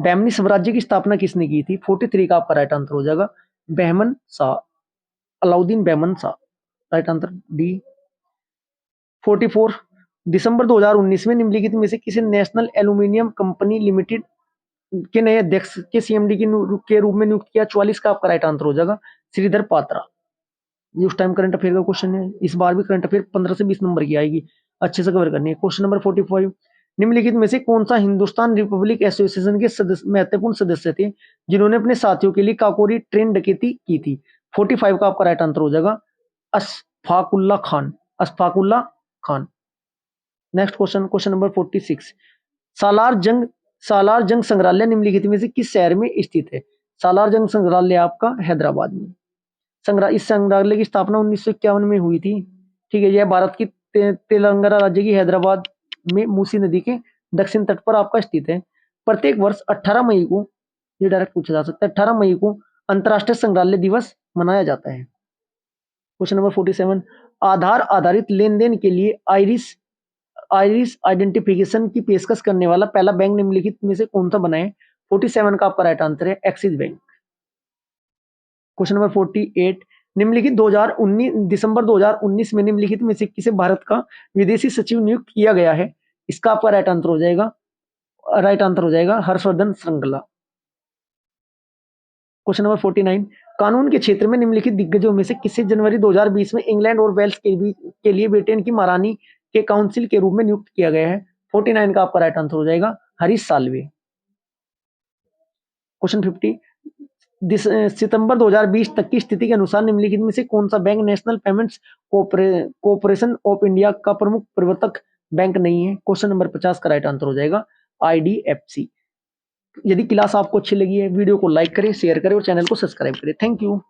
बहमनी साम्राज्य की स्थापना किसने की थी? 43 का आपका राइट आंसर हो जाएगा Bahman Shah, Alauddin Bahman Shah. Right answer D. 44, दिसंबर 2019 में निम्नलिखित में से किसी नेशनल एल्यूमिनियम कंपनी लिमिटेड के नए अध्यक्ष के सीएमडी के रूप में नियुक्त किया? 44 का आपका राइट आंसर हो जाएगा श्रीधर पात्रा। ये उस टाइम करंट अफेयर का क्वेश्चन है, इस बार भी करंट अफेयर 15 से 20 नंबर की आएगी, अच्छे से कवर करनी है। क्वेश्चन नंबर 45, निम्नलिखित में से कौन सा हिंदुस्तान रिपब्लिक एसोसिएशन के महत्वपूर्ण सदस्य थे जिन्होंने अपने साथियों के लिए काकोरी ट्रेन डकैती की थी? 45 का आपका राइट आंसर हो जाएगा Ashfaqulla Khan. Ashfaqulla Khan. Next question, question number 46, सालार जंग संग्रहालय निम्नलिखित में से किस शहर में स्थित है? सालार जंग संग्रहालय आपका हैदराबाद में। इस संग्रहालय की स्थापना 1951 में हुई थी। ठीक है, यह भारत की तेलंगाना राज्य की हैदराबाद में मूसी नदी के दक्षिण तट पर आपका स्थित है। प्रत्येक वर्ष 18 मई को, ये डायरेक्ट पूछा जा सकता है, 18 मई को अंतर्राष्ट्रीय संग्रहालय दिवस मनाया जाता है। क्वेश्चन नंबर 47, आधार आधारित लेन देन के लिए आइरिस आइडेंटिफिकेशन की पेशकश करने वाला पहला बैंक निम्नलिखित में से कौन सा बना है? 47 का आपका राइट आंसर है एक्सिस बैंक। क्वेश्चन नंबर 48, निम्नलिखित 2019 दिसंबर 2019 में निम्नलिखित में से किसे भारत का विदेशी सचिव नियुक्त किया गया है? इसका आपका राइट आंसर हो जाएगा हर्षवर्धन श्रृंगला। क्वेश्चन नंबर 49, कानून के क्षेत्र में निम्नलिखित दिग्गजों में से किसे जनवरी 2020 में इंग्लैंड और वेल्स के लिए ब्रिटेन की महारानी के काउंसिल के रूप में नियुक्त किया गया है? 49 का आपका राइट आंसर हो जाएगा हरीश साल्वे। क्वेश्चन 50, सितंबर 2020 तक की स्थिति के अनुसार निम्नलिखित में से कौन सा bank national payments corporation of India का प्रमुख प्रवर्तक बैंक नहीं है? क्वेश्चन नंबर 50 का राइट आंसर हो जाएगा IDFC। यदि क्लास आपको अच्छी लगी है, वीडियो को लाइक करें, शेयर करें और चैनल को सब्सक्राइब करें। Thank you.